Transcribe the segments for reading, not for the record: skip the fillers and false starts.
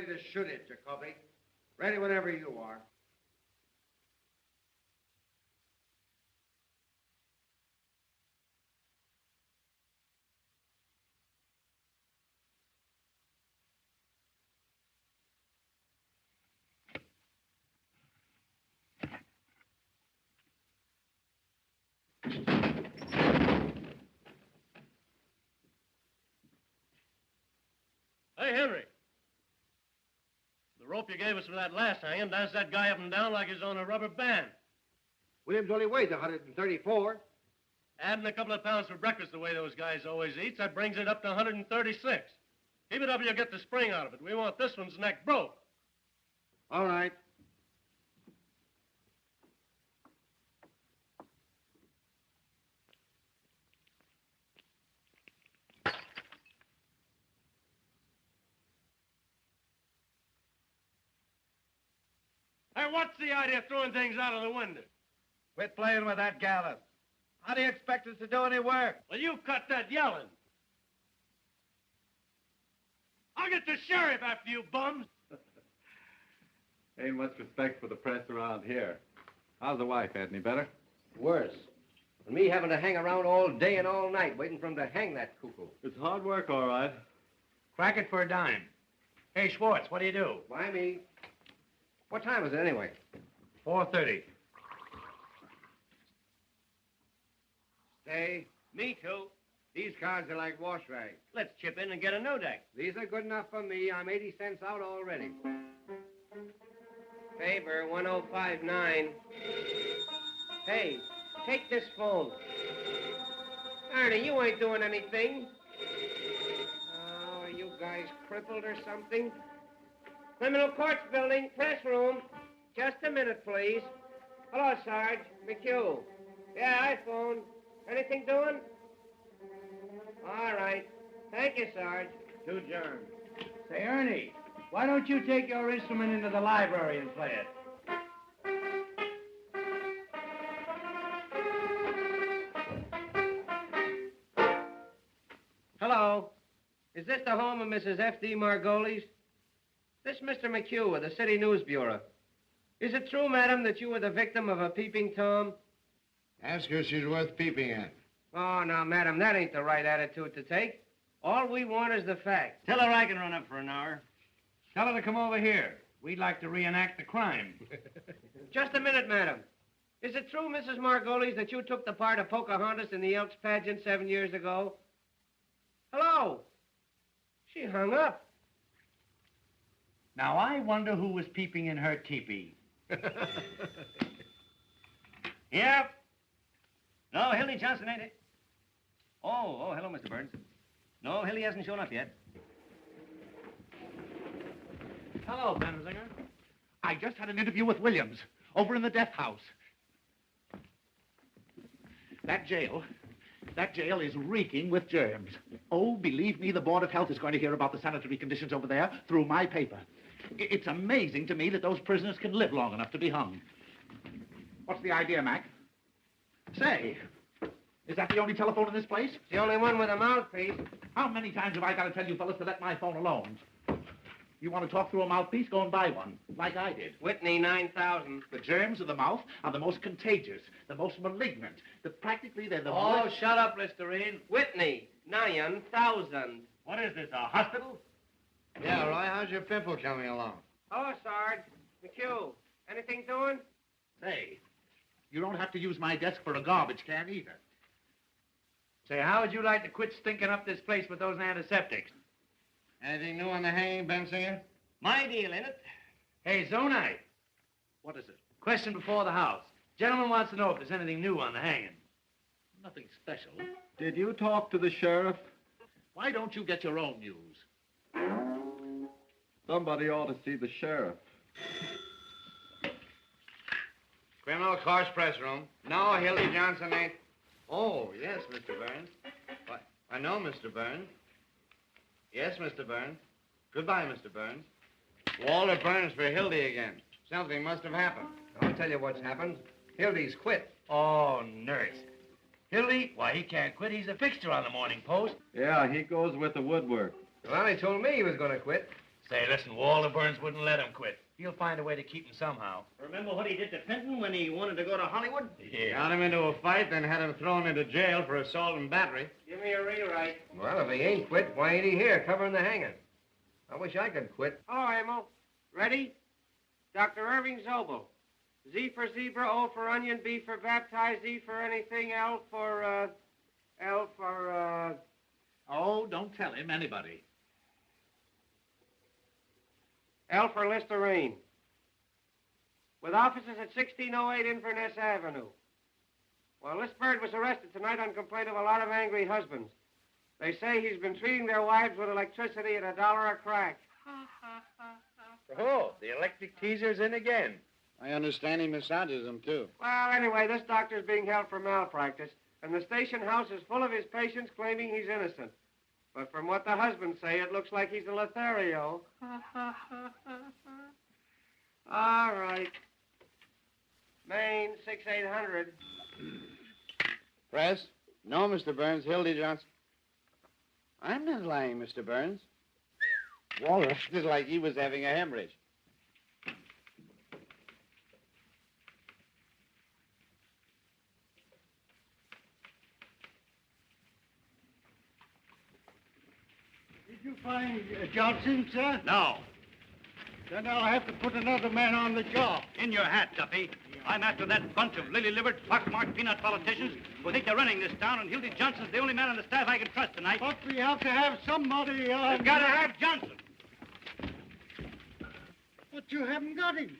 To shoot it, Jacoby. Ready whenever you are. Hey, Henry. The rope you gave us for that last hanging danced that guy up and down like he's on a rubber band. Williams only weighs 134. Adding a couple of pounds for breakfast the way those guys always eat, that brings it up to 136. Keep it up and you'll get the spring out of it. We want this one's neck broke. All right. Hey, what's the idea of throwing things out of the window? Quit playing with that Gallus. How do you expect us to do any work? Well, you cut that yelling. I'll get the sheriff after you bums. Ain't much respect for the press around here. How's the wife, Ed? Any better? Worse. And me having to hang around all day and all night waiting for him to hang that cuckoo. It's hard work, all right. Crack it for a dime. Hey, Schwartz, what do you do? Why me? What time is it anyway? 4:30. Stay. Me too. These cards are like wash rags. Let's chip in and get a no deck. These are good enough for me. I'm 80 cents out already. Faber, 1059. Hey, take this phone. Ernie, you ain't doing anything. Oh, are you guys crippled or something? Criminal Courts Building, press room. Just a minute, please. Hello, Sarge. McHugh. Yeah, I phoned. Anything doing? All right. Thank you, Sarge. To John. Say, Ernie, why don't you take your instrument into the library and play it? Hello. Is this the home of Mrs. F.D. Margolis? This Mr. McHugh of the City News Bureau. Is it true, madam, that you were the victim of a peeping Tom? Ask her if she's worth peeping at. Oh, now, madam, that ain't the right attitude to take. All we want is the facts. Tell her I can run up for an hour. Tell her to come over here. We'd like to reenact the crime. Just a minute, madam. Is it true, Mrs. Margolis, that you took the part of Pocahontas in the Elks pageant 7 years ago? Hello? She hung up. Now, I wonder who was peeping in her teepee. Yep. No, Hildy Johnson, ain't it? Oh, hello, Mr. Burns. No, Hildy hasn't shown up yet. Hello, Benzinger. I just had an interview with Williams over in the death house. That jail is reeking with germs. Oh, believe me, the Board of Health is going to hear about the sanitary conditions over there through my paper. It's amazing to me that those prisoners can live long enough to be hung. What's the idea, Mac? Say, is that the only telephone in this place? It's the only one with a mouthpiece. How many times have I got to tell you fellas to let my phone alone? You want to talk through a mouthpiece? Go and buy one, like I did. Whitney, 9,000. The germs of the mouth are the most contagious, the most malignant. Practically, they're the Oh, most... shut up, Listerine. Whitney, 9,000. What is this, a hospital? Yeah, Roy, how's your pimple coming along? Oh, Sarge. McHugh, anything doing? Say, you don't have to use my desk for a garbage can either. Say, how would you like to quit stinking up this place with those antiseptics? Anything new on the hanging, Bensinger? My deal in it. Hey, Zonite, What is it? question before the house. Gentleman wants to know if there's anything new on the hanging. Nothing special. Did you talk to the sheriff? Why don't you get your own news? Somebody ought to see the sheriff. Criminal Course Press Room. No, Hildy Johnson ain't... Oh, yes, Mr. Burns. Why, I know, Mr. Burns. Yes, Mr. Burns. Goodbye, Mr. Burns. Walter Burns for Hildy again. Something must have happened. I'll tell you what's happened. Hildy's quit. Oh, nurse. Hildy, why, he can't quit. He's a fixture on the Morning Post. Yeah, he goes with the woodwork. Well, he told me he was going to quit. Say, listen, Walter Burns wouldn't let him quit. He'll find a way to keep him somehow. Remember what he did to Fenton when he wanted to go to Hollywood? Yeah. Got him into a fight, then had him thrown into jail for assault and battery. Give me a rewrite. Well, if he ain't quit, why ain't he here covering the hanging? I wish I could quit. Hello, Emil. Ready? Dr. Irving Zobel. Z for zebra, O for onion, B for baptized, E for anything, L for, Oh, don't tell him, anybody. L for Listerine. With offices at 1608 Inverness Avenue. Well, this bird was arrested tonight on complaint of a lot of angry husbands. They say he's been treating their wives with electricity at $1 a crack. Oh, the electric teaser's in again. I understand he massages them, too. Well, anyway, this doctor's being held for malpractice, and the station house is full of his patients claiming he's innocent. But from what the husbands say, it looks like he's a Lothario. All right. Maine, 6800. Press? No, Mr. Burns. Hildy Johnson. I'm not lying, Mr. Burns. Walter acted like he was having a hemorrhage. Did you find Johnson, sir? No. Then I'll have to put another man on the job. In your hat, Duffy. I'm after that bunch of lily-livered, pockmarked peanut politicians who think they're running this town, and Hildy Johnson's the only man on the staff I can trust tonight. But we have to have somebody on... You've got to have Johnson. But you haven't got him.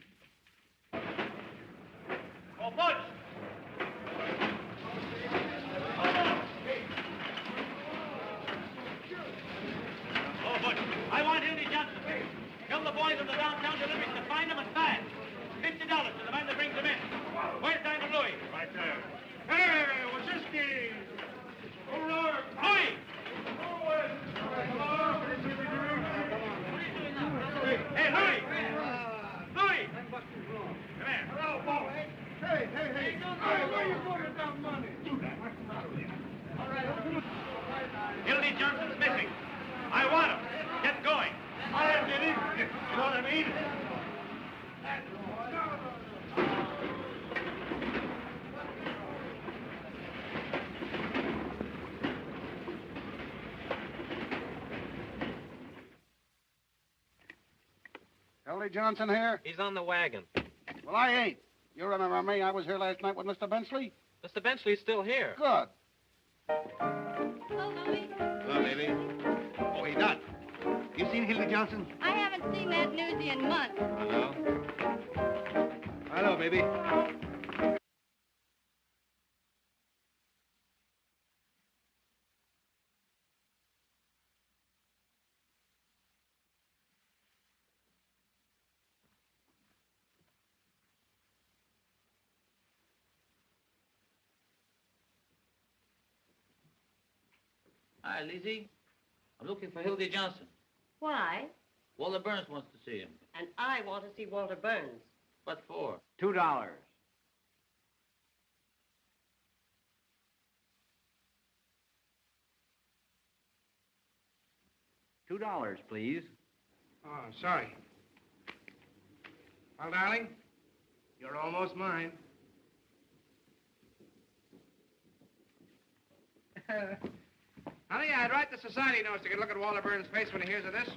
Oh, Butch! Oh, Butch, I want Hildy Johnson. Tell the boys of the downtown deliveries to find him and fast. $50 to the man that brings him in. Where's Diamond Louis? Right there. Hey, Wazinski! Louis! Hey, Louis! Louis! Come here. Hello, boy. Hey. Hey, where you putting that money? Hildy Johnson's missing. I want him. Get going. I did it. You know what I mean? Hildy Johnson here? He's on the wagon. Well, I ain't. You remember me? I was here last night with Mr. Benchley. Mr. Benchley's still here. Good. Hello, Louie. Hello, Lily. Oh, he done. You seen Hildy Johnson? I haven't seen that newsie in months. Hello? Hello, baby. Hi, Lizzie. I'm looking for Hildy Johnson. Why? Walter Burns wants to see him. And I want to see Walter Burns. What for? $2. $2, please. Oh, sorry. Well, darling, you're almost mine. Honey, I'd write the society notes to get a look at Walter Burns' face when he hears of this.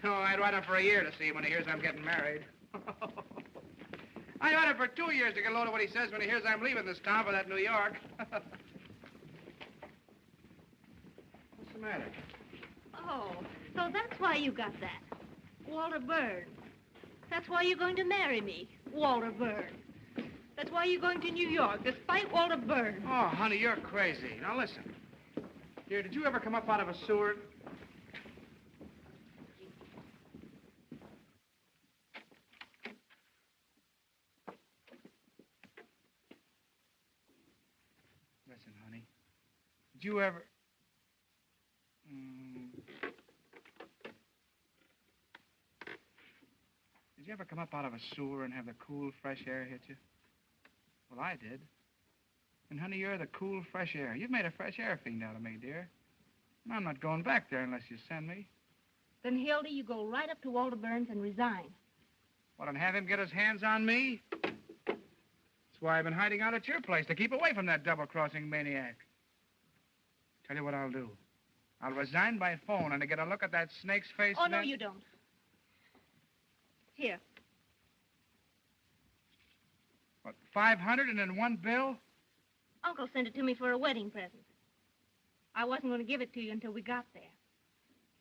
Oh, I'd write him for a year to see when he hears I'm getting married. I'd write him for 2 years to get a load of what he says when he hears I'm leaving this town for that New York. What's the matter? Oh, so that's why you got that. Walter Burns. That's why you're going to marry me, Walter Burns. That's why you're going to New York, despite Walter Burns. Oh, honey, you're crazy. Now, listen. Dear, did you ever come up out of a sewer? Listen, honey. Did you ever... Did you ever come up out of a sewer and have the cool, fresh air hit you? Well, I did. And, honey, you're the cool, fresh air. You've made a fresh air fiend out of me, dear. And I'm not going back there unless you send me. Then, Hildy, you go right up to Walter Burns and resign. What, and have him get his hands on me? That's why I've been hiding out at your place, to keep away from that double-crossing maniac. Tell you what I'll do. I'll resign by phone and to get a look at that snake's face. Oh, no, you don't. Here. What, 500 and in one bill? Uncle sent it to me for a wedding present. I wasn't going to give it to you until we got there.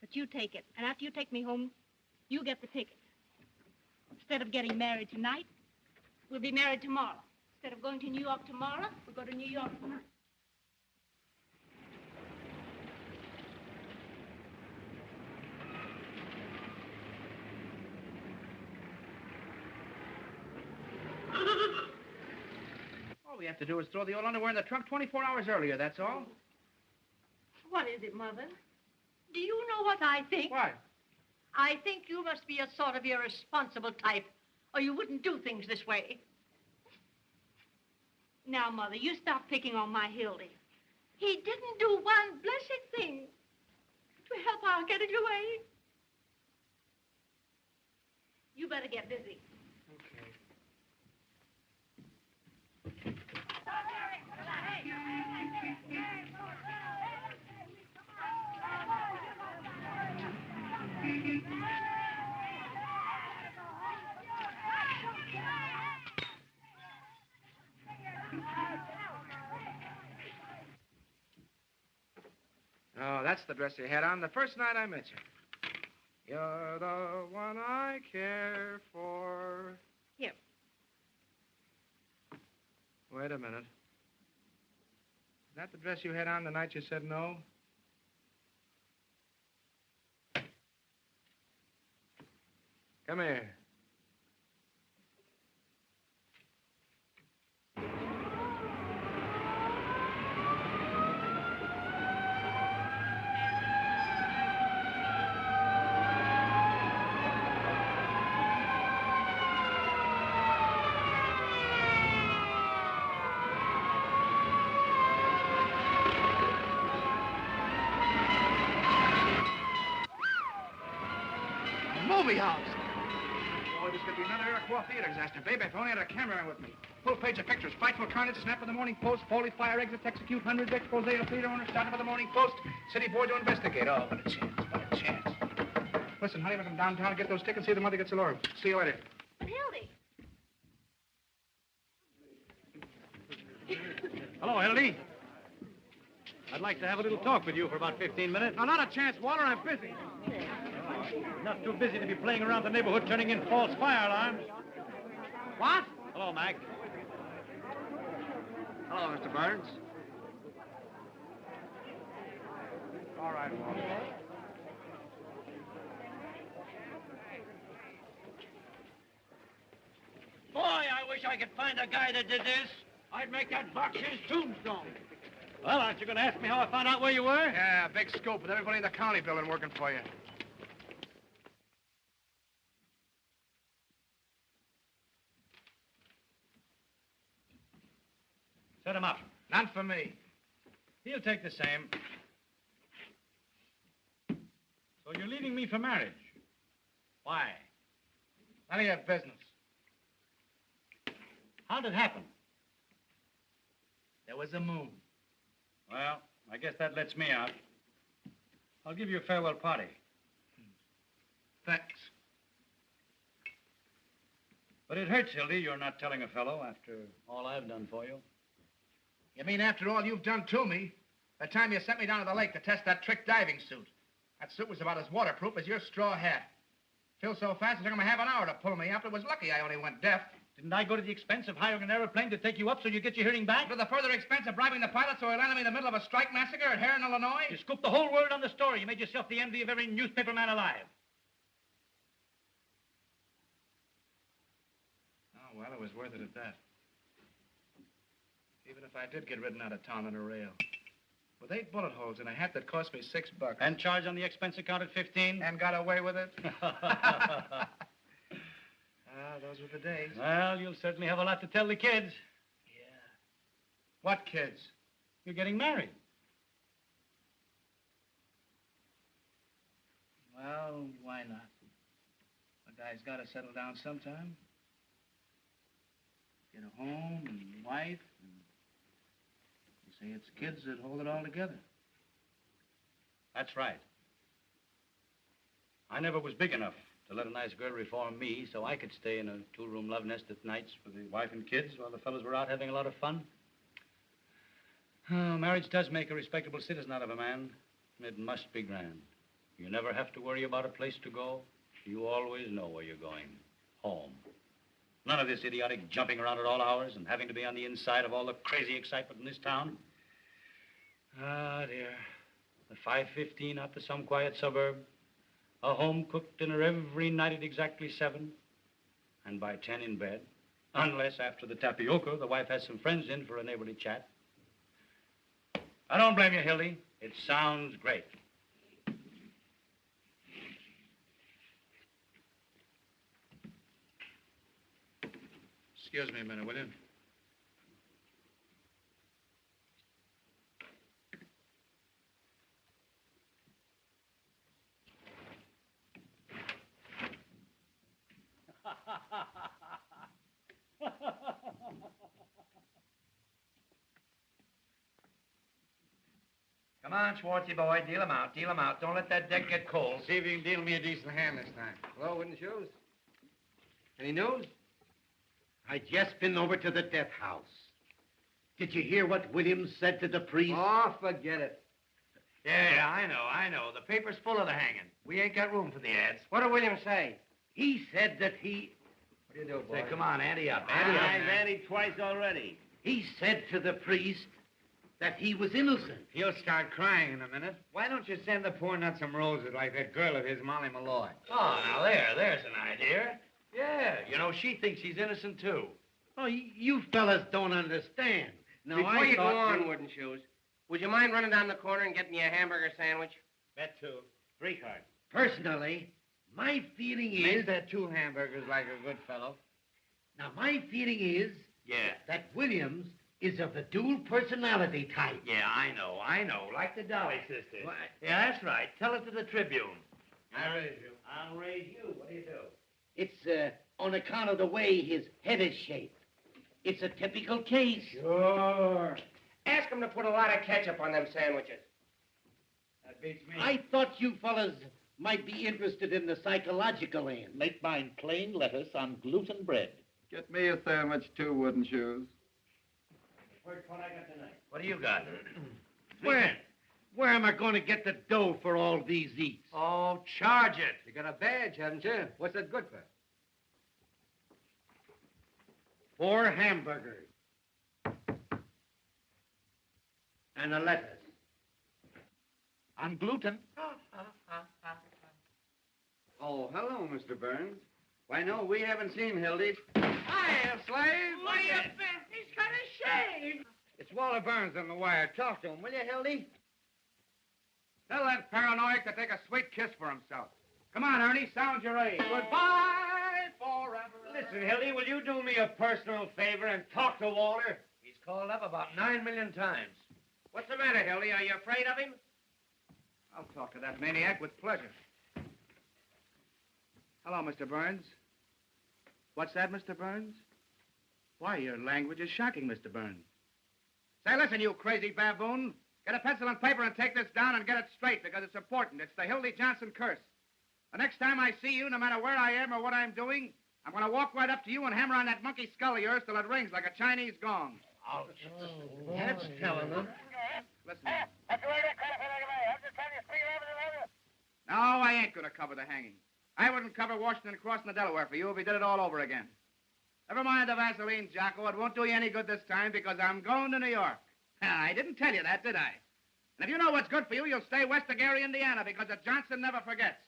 But you take it, and after you take me home, you get the ticket. Instead of getting married tonight, we'll be married tomorrow. Instead of going to New York tomorrow, we'll go to New York tonight. All we have to do is throw the old underwear in the trunk 24 hours earlier, that's all. What is it, Mother? Do you know what I think? What? I think you must be a sort of irresponsible type, or you wouldn't do things this way. Now, Mother, you stop picking on my Hildy. He didn't do one blessed thing to help our getting away. You better get busy. Okay. Oh, that's the dress you had on the first night I met you. You're the one I care for. Here. Wait a minute. Is that the dress you had on the night you said no? Come here. Movie house. Boy, this could be another Iroquois theater disaster. Baby, if I only had a camera with me. Full page of pictures. Frightful carnage, snap of the Morning Post, Foley fire, exits, execute hundreds, expose of theater owner, startup of the Morning Post, city board to investigate. Oh, what a chance, what a chance. Listen, honey, I'm going downtown and get those tickets, see if the mother gets along. See you later. Hildy. Hello, Hildy. I'd like to have a little talk with you for about 15 minutes. No, not a chance, Walter. I'm busy. Not too busy to be playing around the neighborhood turning in false fire alarms. What? Hello, Mac. Hello, Mr. Burns. All right, Walter. Boy, I wish I could find a guy that did this. I'd make that box his tombstone. Well, aren't you going to ask me how I found out where you were? Yeah, big scoop with everybody in the county building working for you. Set him up. Not for me. He'll take the same. So So you're leaving me for marriage. Why? None of your business. How'd it happen? There was a moon. Well, I guess that lets me out. I'll give you a farewell party. Thanks. But it hurts, Hildy, you're not telling a fellow after all I've done for you. You mean after all you've done to me? The time you sent me down to the lake to test that trick diving suit. That suit was about as waterproof as your straw hat. Filled so fast it took him a half an hour to pull me up. It was lucky I only went deaf. Didn't I go to the expense of hiring an airplane to take you up so you get your hearing back? To the further expense of bribing the pilot so he landed me in the middle of a strike massacre at Heron, Illinois? You scooped the whole world on the story. You made yourself the envy of every newspaper man alive. Oh, well, it was worth it at that. Even if I did get ridden out of town on a rail. With 8 bullet holes in a hat that cost me $6. And charged on the expense account at 15? And got away with it? Those were the days. Well, you'll certainly have a lot to tell the kids. Yeah. What kids? You're getting married. Well, why not? A guy's got to settle down sometime. Get a home and wife. And you say it's kids that hold it all together. That's right. I never was big enough to let a nice girl reform me so I could stay in a 2-room love nest at nights with the wife and kids while the fellows were out having a lot of fun. Oh, marriage does make a respectable citizen out of a man. It must be grand. You never have to worry about a place to go. You always know where you're going. Home. None of this idiotic jumping around at all hours and having to be on the inside of all the crazy excitement in this town. Ah, dear. The 5:15 out to some quiet suburb. A home-cooked dinner every night at exactly 7. And by 10 in bed. Unless after the tapioca, the wife has some friends in for a neighborly chat. I don't blame you, Hildy. It sounds great. Excuse me a minute, will you? Come on, Schwartzy boy, deal him out, deal him out. Don't let that deck get cold. See if you can deal me a decent hand this time. Hello, Wooden Shoes. Any news? I just been over to the death house. Did you hear what Williams said to the priest? Oh, forget it. Yeah, I know. The paper's full of the hanging. We ain't got room for the ads. What did Williams say? He said that he... What do you do, boy? Say, come on, ante up, ante up. I've anted twice already. He said to the priest that he was innocent. He'll start crying in a minute. Why don't you send the poor nut some roses like that girl of his, Molly Malloy? Oh, now there's an idea. Yeah, you know, she thinks he's innocent, too. Oh, you fellas don't understand. Now, Before you go thought on, Wooden Shoes, would you mind running down the corner and getting me a hamburger sandwich? Bet two. 3 cards. Personally, my feeling is... Make that 2 hamburgers like a good fellow. Now, my feeling is... Yeah. That Williams is of the dual personality type. Yeah, I know. Like the Dolly sisters. What? Yeah, that's right. Tell it to the Tribune. I'll raise you. I'll raise you. What do you do? It's on account of the way his head is shaped. It's a typical case. Sure. Ask him to put a lot of ketchup on them sandwiches. That beats me. I thought you fellas might be interested in the psychological end. Make mine plain lettuce on gluten bread. Get me a sandwich, too, Wooden Shoes. First one I got tonight. What do you got? Where am I going to get the dough for all these eats? Oh, charge it. You got a badge, haven't you? What's that good for? 4 hamburgers. And a lettuce. On gluten. Oh, hello, Mr. Burns. Why, no, we haven't seen Hildy. Hiya, slave. What do you think? He's got a shave. It's Walter Burns on the wire. Talk to him, will you, Hildy? Tell that paranoid to take a sweet kiss for himself. Come on, Ernie, sound your age. Goodbye forever. Listen, Hildy, will you do me a personal favor and talk to Walter? He's called up about 9 million times. What's the matter, Hildy? Are you afraid of him? I'll talk to that maniac with pleasure. Hello, Mr. Burns. What's that, Mr. Burns? Why, your language is shocking, Mr. Burns. Say, listen, you crazy baboon. Get a pencil and paper and take this down and get it straight, because it's important. It's the Hildy Johnson curse. The next time I see you, no matter where I am or what I'm doing, I'm going to walk right up to you and hammer on that monkey skull of yours till it rings like a Chinese gong. Ouch. That's telling them. Listen. No, I ain't going to cover the hanging. I wouldn't cover Washington crossing the Delaware for you if he did it all over again. Never mind the Vaseline, Jocko. It won't do you any good this time because I'm going to New York. I didn't tell you that, did I? And if you know what's good for you, you'll stay west of Gary, Indiana, because the Johnson never forgets.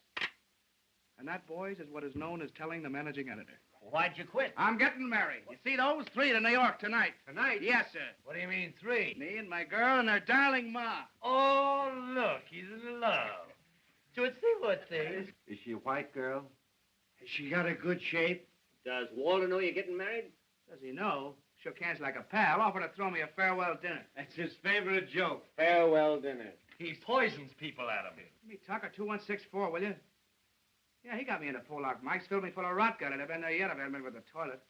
And that, boys, is what is known as telling the managing editor. Why'd you quit? I'm getting married. You see those? 3 to New York tonight. Tonight? Yes, sir. What do you mean, 3? Me and my girl and her darling ma. Oh, look, he's in love. So let's see what things. Is she a white girl? Has she got a good shape? Does Walter know you're getting married? Does he know? Shook hands like a pal. Offered to throw me a farewell dinner. That's his favorite joke. Farewell dinner. He poisons people out of him. Give me Tucker 2164, will you? Yeah, he got me into Pollock. Mike's filled me full of rot gun, and I've been there yet. I've had me with the toilet.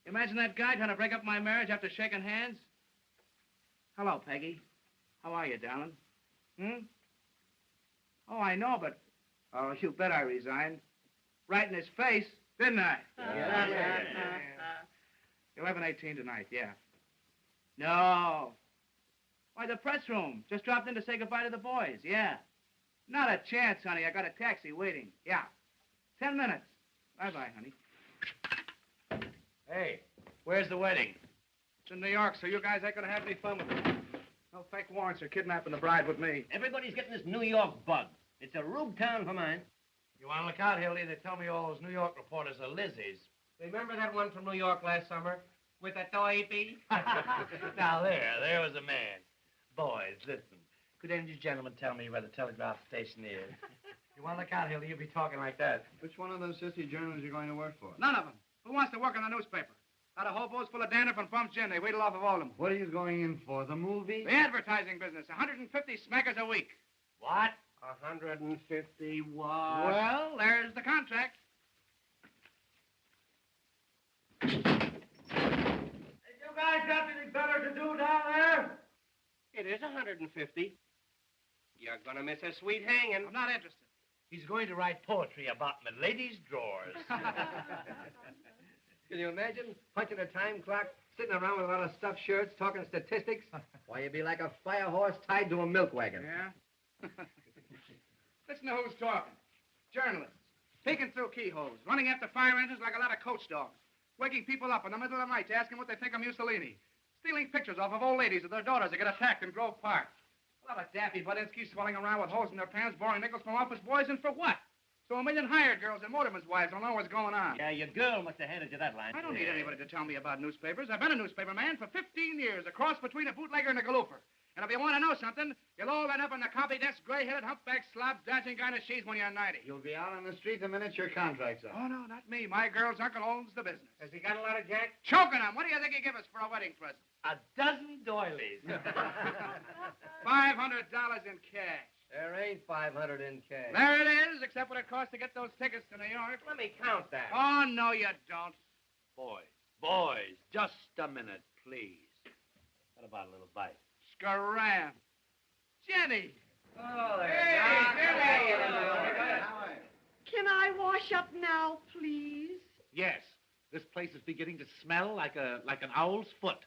Imagine that guy trying to break up my marriage after shaking hands. Hello, Peggy. How are you, darling? Oh, I know, but... Oh, you bet I resigned. Right in his face, didn't I? 11:18 tonight, yeah. No. Why, the press room. Just dropped in to say goodbye to the boys, yeah. Not a chance, honey. I got a taxi waiting. Yeah. 10 minutes. Bye-bye, honey. Hey, where's the wedding? It's in New York, so you guys ain't gonna have any fun with it. No fake warrants or kidnapping the bride with me. Everybody's getting this New York bug. It's a rube town for mine. You want to look out, Hildy? They tell me all those New York reporters are Lizzies. Remember that one from New York last summer? With a toy bee? Now, there was a man. Boys, listen. Could any of you gentlemen tell me where the telegraph station is? You want to look out, Hildy? You'll be talking like that. Which one of those sissy journals are you going to work for? None of them. Who wants to work on a newspaper? Got a hobos full of dandruff and bumps gin. They wheedle off of all of them. What are you going in for, the movie? The advertising business. 150 smackers a week. What? 150 what? Well, there's the contract. You guys got anything better to do down there? It is 150. You're gonna miss a sweet hanging. I'm not interested. He's going to write poetry about my lady's drawers. Can you imagine punching a time clock, sitting around with a lot of stuffed shirts, talking statistics? Why, you'd be like a fire horse tied to a milk wagon. Yeah? Listen to who's talking. Journalists. Peeking through keyholes. Running after fire engines like a lot of coach dogs. Waking people up in the middle of the night to ask them what they think of Mussolini. Stealing pictures off of old ladies of their daughters that get attacked in Grove Park. A lot of daffy Budinsky swelling around with holes in their pants, borrowing nickels from office boys, and for what? So a million hired girls and motormen's wives don't know what's going on. Yeah, your girl must have handed you that line. I don't need anybody to tell me about newspapers. I've been a newspaper man for 15 years, a cross between a bootlegger and a galoofer. And if you want to know something, you'll all end up in the copy desk, gray-headed, humpback, slob-dodging kind of she's when you're 90. You'll be out on the street the minute your contract's up. Oh, no, not me. My girl's uncle owns the business. Has he got a lot of jack? Choking him. What do you think he'd give us for a wedding present? A dozen doilies. $500 in cash. There ain't 500 in cash. There it is, except what it costs to get those tickets to New York. Let me count that. Oh, no, you don't. Boys, just a minute, please. What about a little bite? Scram. Jenny. Oh, Hey, Jenny. Can I wash up now, please? Yes. This place is beginning to smell like an owl's foot.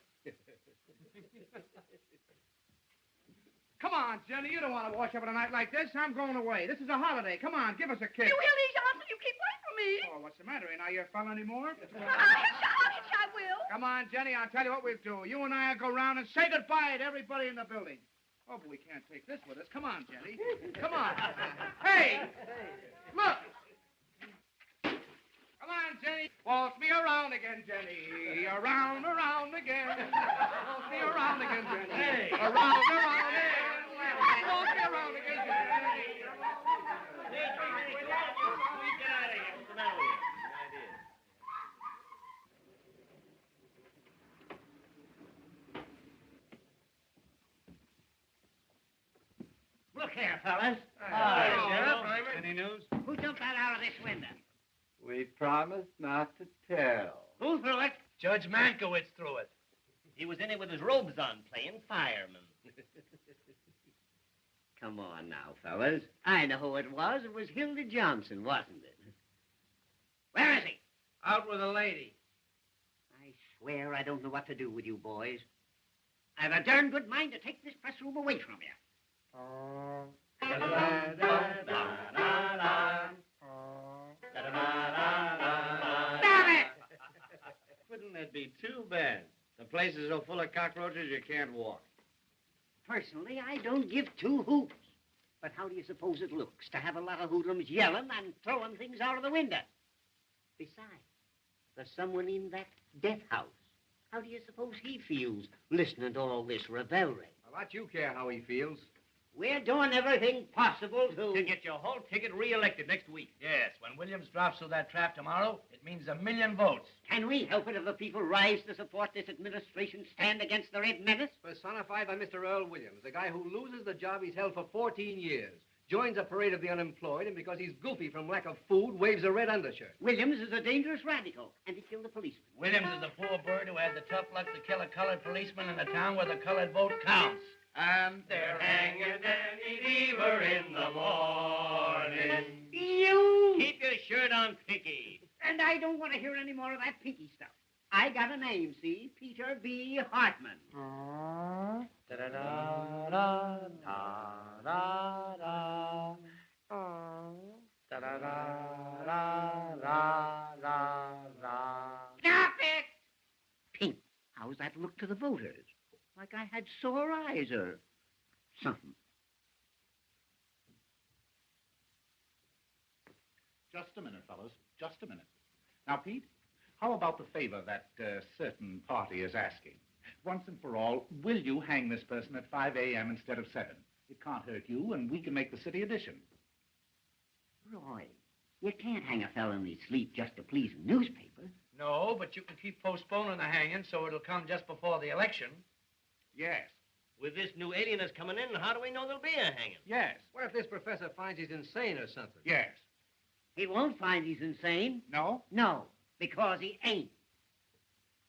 Come on, Jenny. You don't want to wash up on a night like this. I'm going away. This is a holiday. Come on, give us a kiss. You Hildy Johnson, you keep away from me. Oh, what's the matter? Ain't I your fella anymore? I will. Come on, Jenny. I'll tell you what we'll do. You and I'll go round and say goodbye to everybody in the building. Oh, but we can't take this with us. Come on, Jenny. Come on. Hey! Look! Come on, Jenny. Waltz me around again, Jenny. Around again. Waltz me around again, Jenny. Hey. Around again. Waltz me around again, Jenny. Look here, fellas. Hi, Sheriff. Any news? Who jumped that out of this window? We promised not to tell. Who threw it? Judge Mankiewicz threw it. He was in it with his robes on, playing fireman. Come on now, fellas. I know who it was. It was Hilda Johnson, wasn't it? Where is he? Out with a lady. I swear I don't know what to do with you boys. I've a darn good mind to take this press room away from you. Damn it! Wouldn't that be too bad? The place is so full of cockroaches you can't walk. Personally, I don't give two hoots. But how do you suppose it looks to have a lot of hoodlums yelling and throwing things out of the window? Besides, there's someone in that death house. How do you suppose he feels listening to all this revelry? How about you care how he feels? We're doing everything possible To get your whole ticket reelected next week. Yes, when Williams drops through that trap tomorrow, it means 1 million votes. Can we help it if the people rise to support this administration, stand against the Red Menace? Personified by Mr. Earl Williams, the guy who loses the job he's held for 14 years, joins a parade of the unemployed, and because he's goofy from lack of food, waves a red undershirt. Williams is a dangerous radical, and he killed a policeman. Williams is the poor bird who had the tough luck to kill a colored policeman in a town where the colored vote counts. And They're hanging Danny Deaver in the morning. You! Keep your shirt on, Pinky. And I don't want to hear any more of that pinky stuff. I got a name, see? Peter B. Hartman. Stop it! Pink, how's that look to the voters? Like I had sore eyes or something. Just a minute, fellas. Just a minute. Now, Pete, how about the favor that certain party is asking? Once and for all, will you hang this person at 5 a.m. instead of 7? It can't hurt you, and we can make the city edition. Roy, you can't hang a fellow in his sleep just to please a newspaper. No, but you can keep postponing the hanging so it'll come just before the election. Yes. With this new alienist coming in, how do we know there'll be a hanging? Yes. What if this professor finds he's insane or something? Yes. He won't find he's insane. No? No, because he ain't.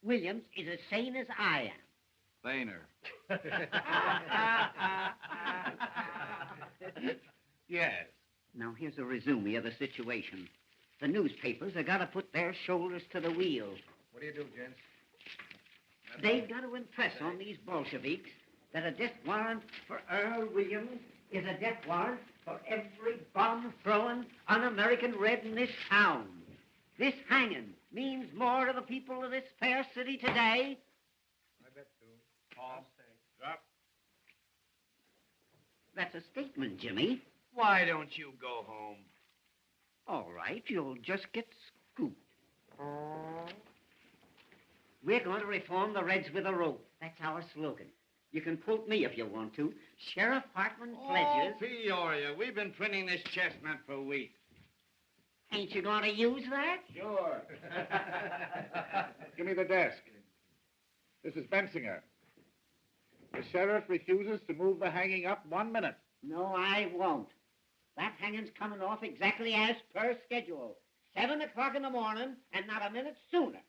Williams is as sane as I am. Saner. Yes. Now, here's a resume of the situation. The newspapers have got to put their shoulders to the wheel. What do you do, gents? They've got to impress on these Bolsheviks that a death warrant for Earl Williams is a death warrant for every bomb-throwing un-American red in this town. This hanging means more to the people of this fair city today. I bet so. Paul, drop. That's a statement, Jimmy. Why don't you go home? All right, you'll just get scooped. We're going to reform the Reds with a rope. That's our slogan. You can quote me if you want to. Sheriff Hartman pledges... Oh, Peoria, we've been printing this chestnut for weeks. Ain't you going to use that? Sure. Give me the desk. This is Bensinger. The sheriff refuses to move the hanging up 1 minute. No, I won't. That hanging's coming off exactly as per schedule. 7 o'clock in the morning, and not a minute sooner.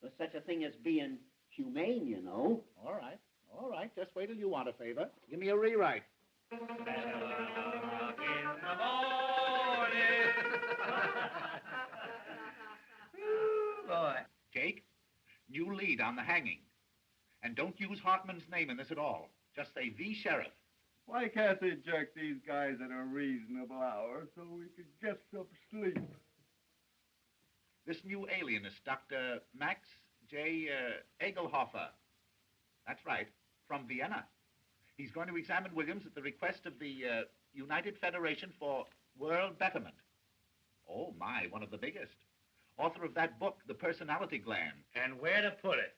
There's such a thing as being humane, you know. All right. All right. Just wait till you want a favor. Give me a rewrite. Boy. Jake, you lead on the hanging. And don't use Hartman's name in this at all. Just say the sheriff. Why can't they jerk these guys at a reasonable hour so we could get some sleep? This new alienist, Dr. Max J. Egelhofer. That's right, from Vienna. He's going to examine Williams at the request of the United Federation for World Betterment. Oh, my, one of the biggest. Author of that book, The Personality Gland. And where to put it?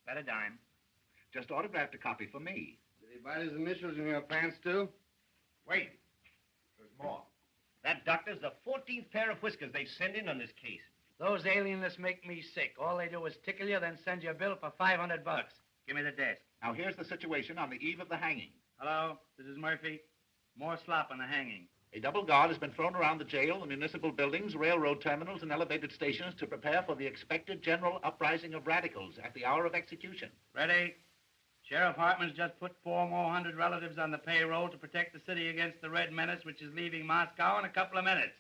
Bet a dime. Just autographed a copy for me. Did he bite his initials in your pants, too? Wait. There's more. That doctor's the 14th pair of whiskers they send in on this case. Those alienists make me sick. All they do is tickle you, then send you a bill for $500. Give me the desk. Now, here's the situation on the eve of the hanging. Hello, this is Murphy. More slop on the hanging. A double guard has been thrown around the jail, the municipal buildings, railroad terminals, and elevated stations to prepare for the expected general uprising of radicals at the hour of execution. Ready? Sheriff Hartman's just put 4 more hundred relatives on the payroll to protect the city against the Red Menace, which is leaving Moscow in a couple of minutes.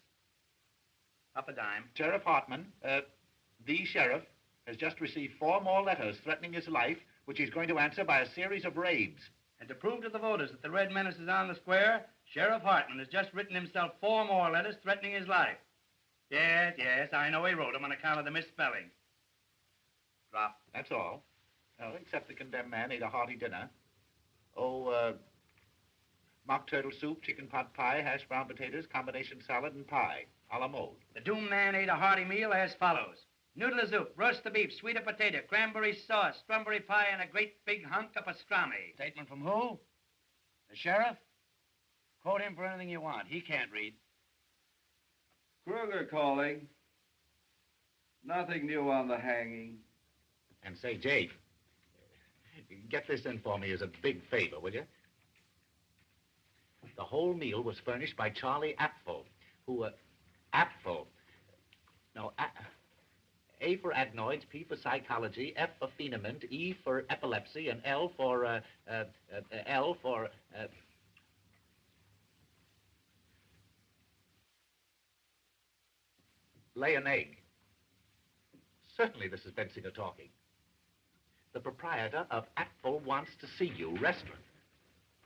Up a dime. Sheriff Hartman, the sheriff, has just received 4 more letters threatening his life, which he's going to answer by a series of raids. And to prove to the voters that the Red Menace is on the square, Sheriff Hartman has just written himself 4 more letters threatening his life. Yes, I know he wrote them on account of the misspelling. Drop. That's all. Oh, except the condemned man ate a hearty dinner. Mock turtle soup, chicken pot pie, hash brown potatoes, combination salad, and pie, a la mode. The doomed man ate a hearty meal as follows. Noodle soup, roast the beef, sweet potato, cranberry sauce, strawberry pie, and a great big hunk of pastrami. Statement from who? The sheriff? Quote him for anything you want. He can't read. Kruger calling. Nothing new on the hanging. And say, Jake, get this in for me as a big favor, will you? The whole meal was furnished by Charlie Apfel, who, Apfel. No, A for adenoids, P for psychology, F for phenoment, E for epilepsy, and L for, lay an egg. Certainly this is Bensinger talking. The proprietor of Apfel Wants to See You restaurant.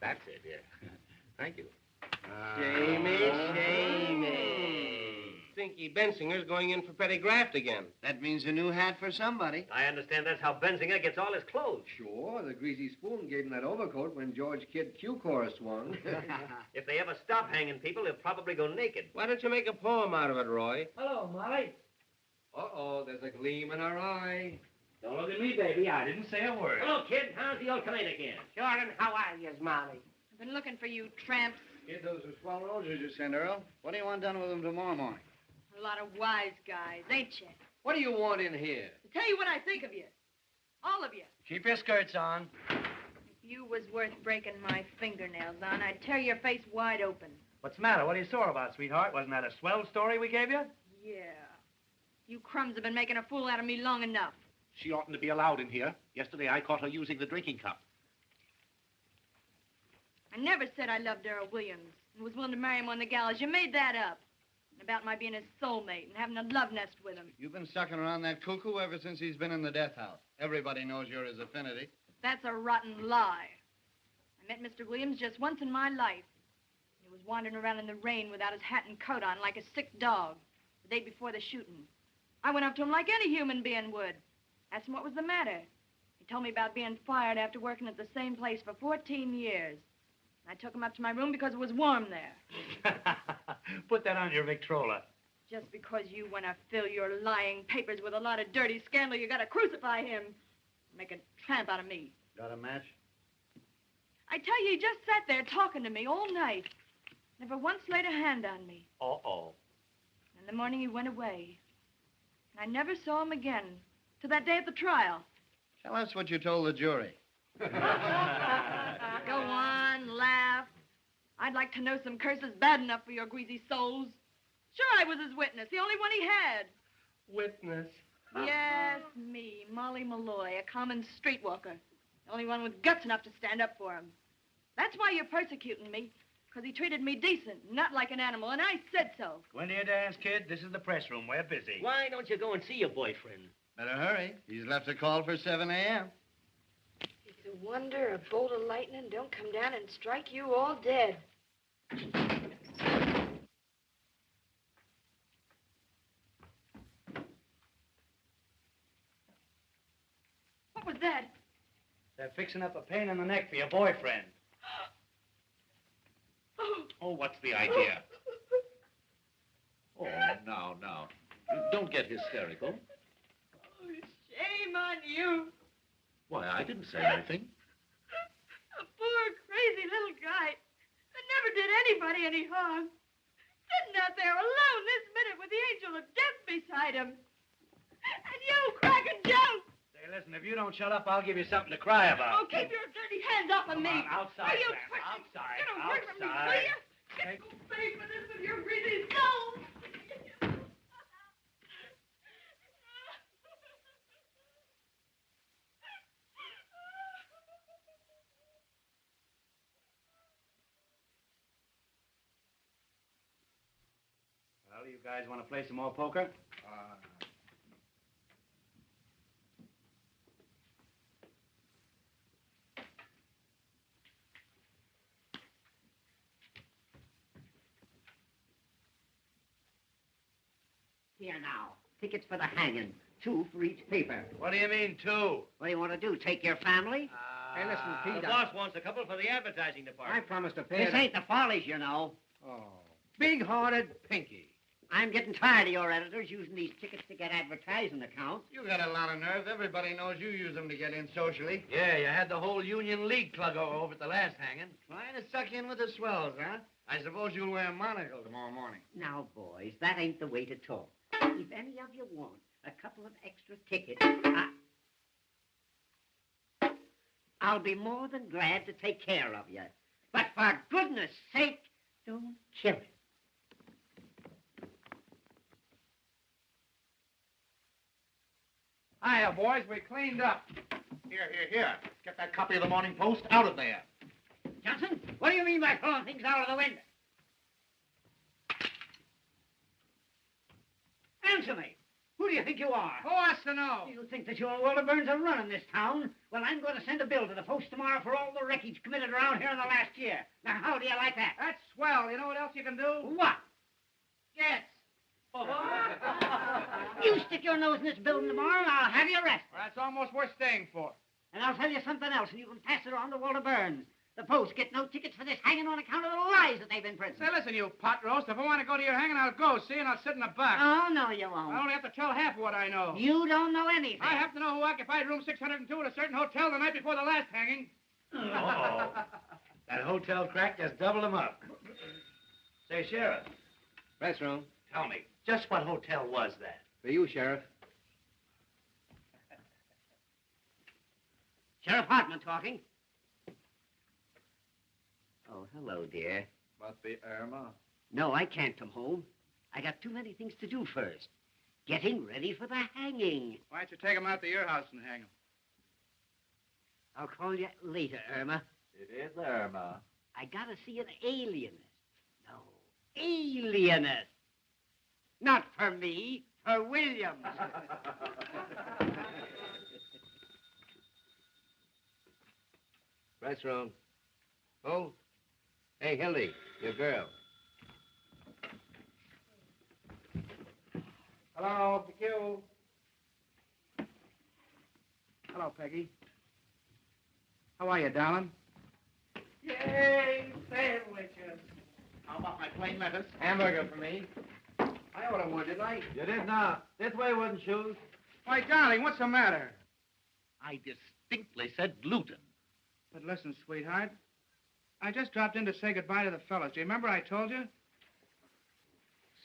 That's it, yeah. Thank you. Shamey. Stinky Bensinger's going in for petty graft again. That means a new hat for somebody. I understand that's how Benzinger gets all his clothes. Sure, the greasy spoon gave him that overcoat when George Kidd Q-Cor swung. If they ever stop hanging people, they'll probably go naked. Why don't you make a poem out of it, Roy? Hello, Molly. Uh-oh, there's a gleam in her eye. Don't look at me, baby. I didn't say a word. Hello, kid. How's the old Canadian again? Sure, and how are you, Molly? I've been looking for you, tramps. Kid, those are swell roses you sent, Earl. What do you want done with them tomorrow morning? A lot of wise guys, ain't you? What do you want in here? To tell you what I think of you. All of you. Keep your skirts on. If you was worth breaking my fingernails on, I'd tear your face wide open. What's the matter? What are you sore about, sweetheart? Wasn't that a swell story we gave you? Yeah. You crumbs have been making a fool out of me long enough. She oughtn't to be allowed in here. Yesterday I caught her using the drinking cup. I never said I loved Earl Williams and was willing to marry him on the gallows. You made that up. And about my being his soulmate and having a love nest with him. You've been sucking around that cuckoo ever since he's been in the death house. Everybody knows you're his affinity. That's a rotten lie. I met Mr. Williams just once in my life. He was wandering around in the rain without his hat and coat on like a sick dog the day before the shooting. I went up to him like any human being would. Asked him what was the matter. He told me about being fired after working at the same place for 14 years. I took him up to my room because it was warm there. Put that on your Victrola. Just because you want to fill your lying papers with a lot of dirty scandal, you got to crucify him. Make a tramp out of me. Got a match? I tell you, he just sat there talking to me all night. Never once laid a hand on me. Uh-oh. In the morning, he went away. And I never saw him again to that day at the trial. Tell us what you told the jury. Go on, laugh. I'd like to know some curses bad enough for your greasy souls. Sure, I was his witness, the only one he had. Witness. Yes, me, Molly Malloy, a common streetwalker. The only one with guts enough to stand up for him. That's why you're persecuting me, because he treated me decent, not like an animal, and I said so. Go into your dance, kid. This is the press room. We're busy. Why don't you go and see your boyfriend? Better hurry. He's left a call for 7 a.m. It's a wonder a bolt of lightning don't come down and strike you all dead. What was that? They're fixing up a pain in the neck for your boyfriend. Oh, what's the idea? Oh, now. Don't get hysterical. Oh, shame on you. Why, I didn't say anything. A poor, crazy little guy that never did anybody any harm. Sitting out there alone this minute with the angel of death beside him. And you cracking jokes. Say, listen, if you don't shut up, I'll give you something to cry about. Oh, keep your dirty hands off of me. Come on, outside, Are you Sam. crazy? Outside, Get away from me, outside. will you? Pay for this with your greedy soul. Well, you guys want to play some more poker? Here now. Tickets for the hanging. 2 for each paper. What do you mean, 2? What do you want to do? Take your family? Hey, listen, Pete. The boss wants a couple for the advertising I department. promised to pay This it. ain't the Follies, you know. Oh. Big-hearted Pinky. I'm getting tired of your editors using these tickets to get advertising accounts. You got a lot of nerve. Everybody knows you use them to get in socially. Yeah, you had the whole Union League plug over at the last hanging. Trying to suck you in with the swells, huh? I suppose you'll wear a monocle tomorrow morning. Now, boys, that ain't the way to talk. If any of you want a couple of extra tickets, I'll be more than glad to take care of you. But for goodness sake, don't kill it. Hiya, boys. We cleaned up. Here. Get that copy of the Morning Post out of there. Johnson, what do you mean by throwing things out of the window? Answer me. Who do you think you are? Who wants to know? You think that your Walter Burns are running this town? Well, I'm going to send a bill to the Post tomorrow for all the wreckage committed around here in the last year. Now, how do you like that? That's swell. You know what else you can do? What? Yes. You stick your nose in this building tomorrow, and I'll have you arrested. Well, that's almost worth staying for. And I'll tell you something else, and you can pass it on to Walter Burns. The Post get no tickets for this hanging on account of the lies that they've been printing. Say, listen, you pot roast. If I want to go to your hanging, I'll go, see, and I'll sit in the back. Oh, no, you won't. I only have to tell half of what I know. You don't know anything. I happen to know who occupied room 602 at a certain hotel the night before the last hanging. Uh-oh. That hotel crack just doubled them up. Say, Sheriff, Press room. tell me, just what hotel was that? For you, Sheriff. Sheriff Hartman talking. Oh, hello, dear. Must be Irma. No, I can't come home. I got too many things to do first. Getting ready for the hanging. Why don't you take him out to your house and hang him? I'll call you later, Irma. It is Irma. I gotta see an alienist. No, alienist. Not for me, for Williams. Press room. Who? Hey, Hildy, your girl. Hello, PQ. Hello, Peggy. How are you, darling? Yay, sandwiches. How about my plain lettuce? Hamburger for me. I ordered one, didn't I? You did not. This way wouldn't shoes. Why, darling, what's the matter? I distinctly said gluten. But listen, sweetheart. I just dropped in to say goodbye to the fellas. Do you remember I told you?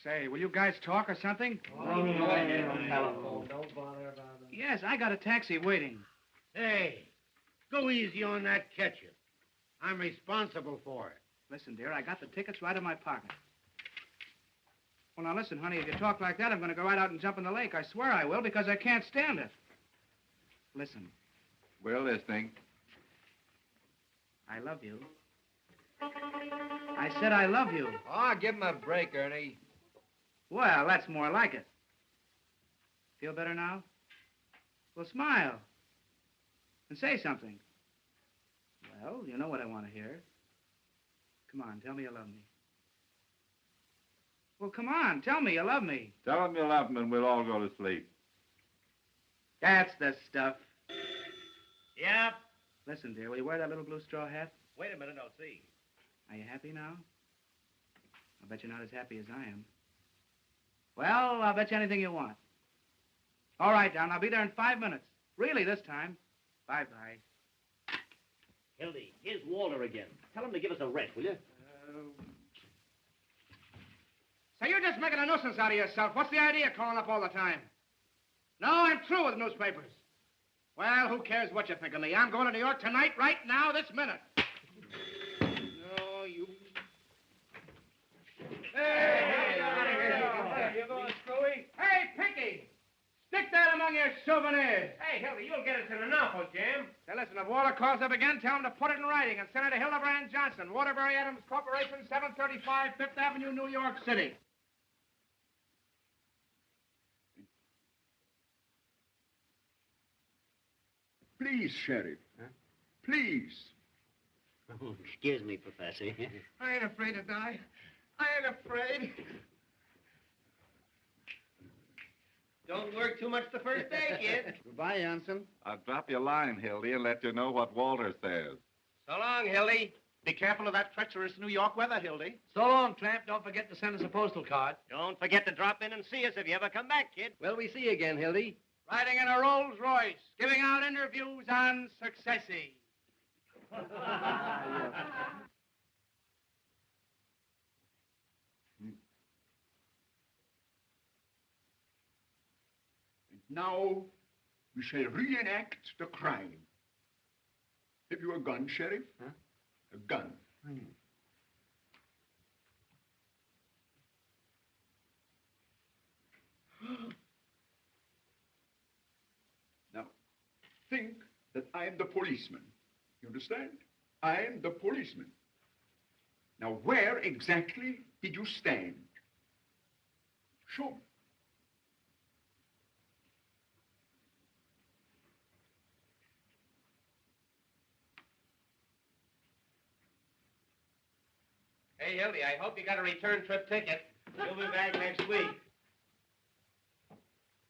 Say, will you guys talk or something? Don't bother about it. Yes, I got a taxi waiting. Hey, go easy on that ketchup. I'm responsible for it. Listen, dear, I got the tickets right in my pocket. Well, now, listen, honey, if you talk like that, I'm going to go right out and jump in the lake. I swear I will, because I can't stand it. Listen, We're listening. I love you. I said I love you. Oh, give him a break, Ernie. Well, that's more like it. Feel better now? Well, smile. And say something. Well, you know what I want to hear. Come on, tell me you love me. Well, come on, tell me you love me. Tell him you love him and we'll all go to sleep. That's the stuff. Yep. Listen, dear, will you wear that little blue straw hat? Wait a minute, I'll see. Are you happy now? I'll bet you're not as happy as I am. Well, I'll bet you anything you want. All right, Don, I'll be there in 5 minutes. Really, this time. Bye-bye. Hildy, here's Walter again. Tell him to give us a rest, will you? So you're just making a nuisance out of yourself. What's the idea of calling up all the time? No, I'm through with newspapers. Well, who cares what you think of me? I'm going to New York tonight, right now, this minute. No, you... Stick that among your souvenirs. Hey, Hildy, you'll get us in an awful jam. Now, listen, if Waller calls up again, tell him to put it in writing and send it to Hildebrand Johnson, Waterbury Adams Corporation, 735 Fifth Avenue, New York City. Please, Sheriff. Please. Oh, excuse me, Professor. I ain't afraid to die. I ain't afraid. Don't work too much the first day, kid. Goodbye, Jansen. I'll drop you a line, Hildy, and let you know what Walter says. So long, Hildy. Be careful of that treacherous New York weather, Hildy. So long, tramp. Don't forget to send us a postal card. Don't forget to drop in and see us if you ever come back, kid. Well, we see you again, Hildy. Riding in a Rolls Royce, giving out interviews on Successy. Now, we shall reenact the crime. Have you a gun, Sheriff? Huh? A gun. Now, think that I am the policeman. You understand? I am the policeman. Now, where exactly did you stand? Show me. Hey, Hildy, I hope you got a return trip ticket. You'll be back next week.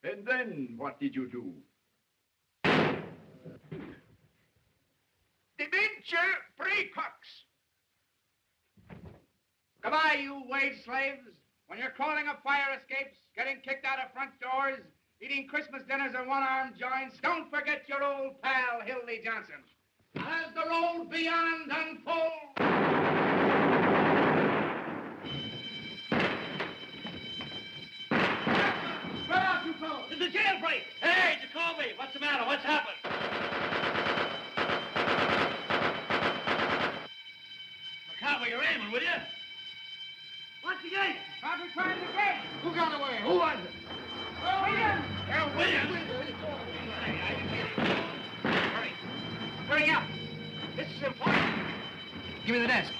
And then what did you do? Dementia precox. Goodbye, you wage slaves. When you're crawling up fire escapes, getting kicked out of front doors, eating Christmas dinners in one-armed joints, don't forget your old pal, Hildy Johnson. As the road beyond unfolds. Where are you, fellows? It's a jailbreak! Hey, Jacoby, what's the matter? What's happened? McCarver, you're aiming, will you? What's the gate? How'd we find the gate? Who got away? Who was it? Williams! Williams! Hurry. Hurry up. This is important. Give me the desk.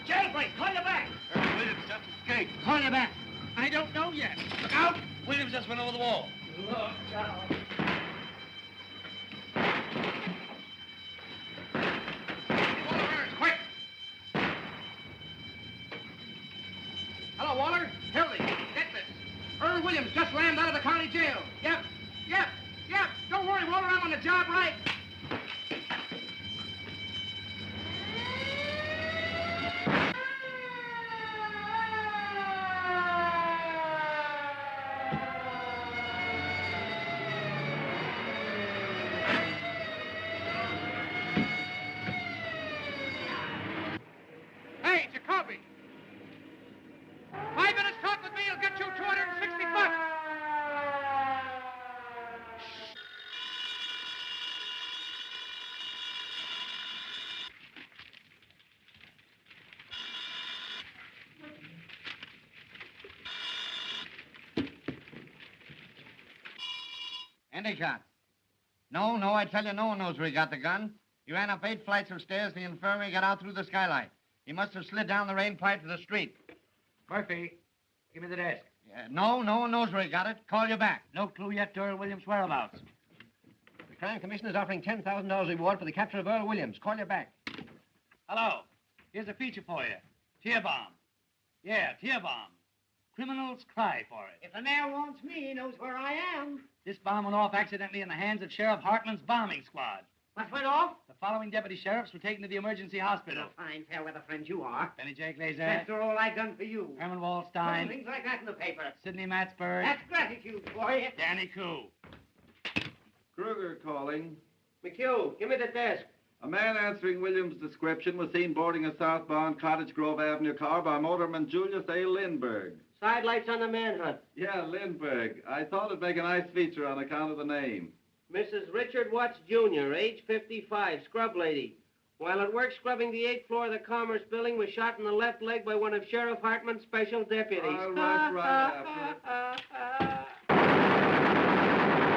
Jailbreak, call you back! Williams just escaped. Call you back. I don't know yet. Look out. Williams just went over the wall. Look out. Quick. Hello, Waller. Hildy, get this. Earl Williams just landed out of the county jail. Yep. Don't worry, Waller, I'm on the job right. Hey, Jacoby. 5 minutes talk with me, you'll get you $260. Endicott. No, I tell you, no one knows where he got the gun. He ran up 8 flights of stairs to the infirmary, got out through the skylight. He must have slid down the rain pipe to the street. Murphy, give me the desk. No one knows where he got it. Call you back. No clue yet to Earl Williams' whereabouts. The Crime Commission is offering $10,000 reward for the capture of Earl Williams. Call you back. Hello. Here's a feature for you. Tear bomb. Yeah, tear bomb. Criminals cry for it. If the mayor wants me, he knows where I am. This bomb went off accidentally in the hands of Sheriff Hartman's bombing squad. What went off? The following deputy sheriffs were taken to the emergency hospital. A fine, fair-weather friend you are. Benny J. Glazer. After all I've done for you. Herman Wallstein. Things like that in the paper. Sidney Matsburg. That's gratitude for you. Danny Koo. Kruger calling. McHugh, give me the desk. A man answering Williams' description was seen boarding a southbound Cottage Grove Avenue car by motorman Julius A. Lindbergh. Sidelights on the manhunt. Yeah, Lindbergh. I thought it'd make a nice feature on account of the name. Mrs. Richard Watts, Jr., age 55, scrub lady. While at work scrubbing the 8th floor of the Commerce Building, was shot in the left leg by one of Sheriff Hartman's special deputies. All right, right after it.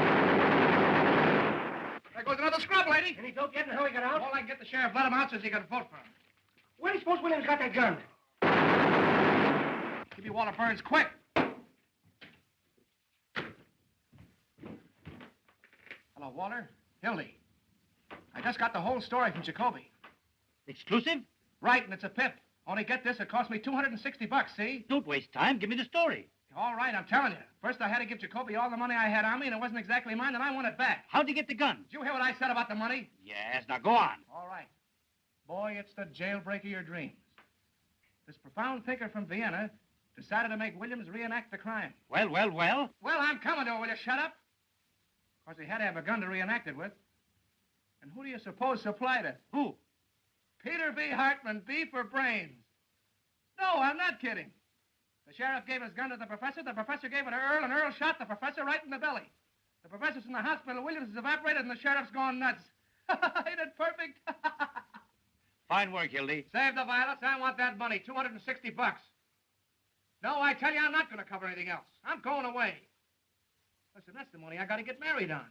another scrub, lady. Any dope yet and how he got out? All I can get the sheriff let him out so he can vote for him. Where do you suppose Williams got that gun? Give me Walter Burns, quick. Hello, Walter. Hildy. I just got the whole story from Jacoby. Exclusive? Right, and it's a pip. Only get this, it cost me $260, see? Don't waste time. Give me the story. All right, I'm telling you. First, I had to give Jacoby all the money I had on me, and it wasn't exactly mine, and I want it back. How'd you get the gun? Did you hear what I said about the money? Yes, now go on. All right. Boy, it's the jailbreak of your dreams. This profound thinker from Vienna decided to make Williams reenact the crime. Well? Well, I'm coming to it. Will you shut up? Of course, he had to have a gun to reenact it with. And who do you suppose supplied it? Who? Peter B. Hartman, B for brains. No, I'm not kidding. The sheriff gave his gun to the professor gave it to Earl, and Earl shot the professor right in the belly. The professor's in the hospital, Williams is evaporated, and the sheriff's gone nuts. Ain't it perfect? Fine work, Hildy. Save the violence. I want that money, $260. No, I tell you, I'm not going to cover anything else. I'm going away. Listen, that's the money I got to get married on.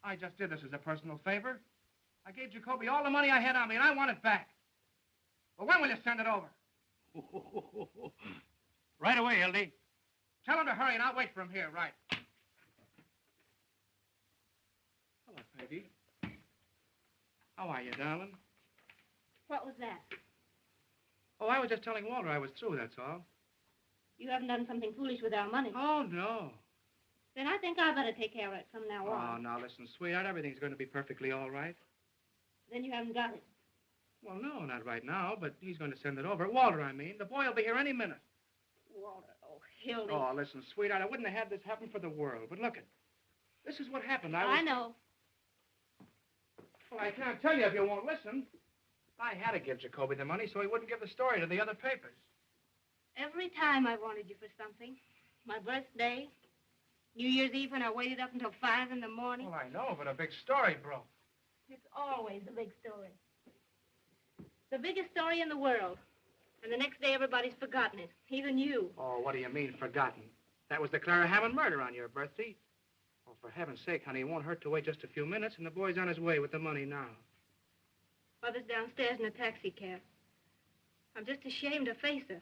I just did this as a personal favor. I gave Jacoby all the money I had on me, and I want it back. Well, when will you send it over? Right away, Hildy. Tell him to hurry, and I'll wait for him here, right? Hello, Peggy. How are you, darling? What was that? Oh, I was just telling Walter I was through, that's all. You haven't done something foolish with our money. Oh, no. Then I think I better take care of it from now Oh, on. now, listen, sweetheart, everything's going to be perfectly all right. Then you haven't got it. Well, no, not right now, but he's going to send it over. Walter, I mean. The boy will be here any minute. Walter, oh, Hildy. Oh, listen, sweetheart, I wouldn't have had this happen for the world. But look, this is what happened. I know. Well, I can't tell you if you won't listen. I had to give Jacoby the money so he wouldn't give the story to the other papers. Every time I wanted you for something. My birthday, New Year's Eve when I waited up until 5 in the morning. Well, I know, but a big story broke. It's always a big story. The biggest story in the world. And the next day everybody's forgotten it, even you. Oh, what do you mean, forgotten? That was the Clara Hammond murder on your birthday. Oh, for heaven's sake, honey, it won't hurt to wait just a few minutes, and the boy's on his way with the money now. Mother's downstairs in a taxi cab. I'm just ashamed to face her.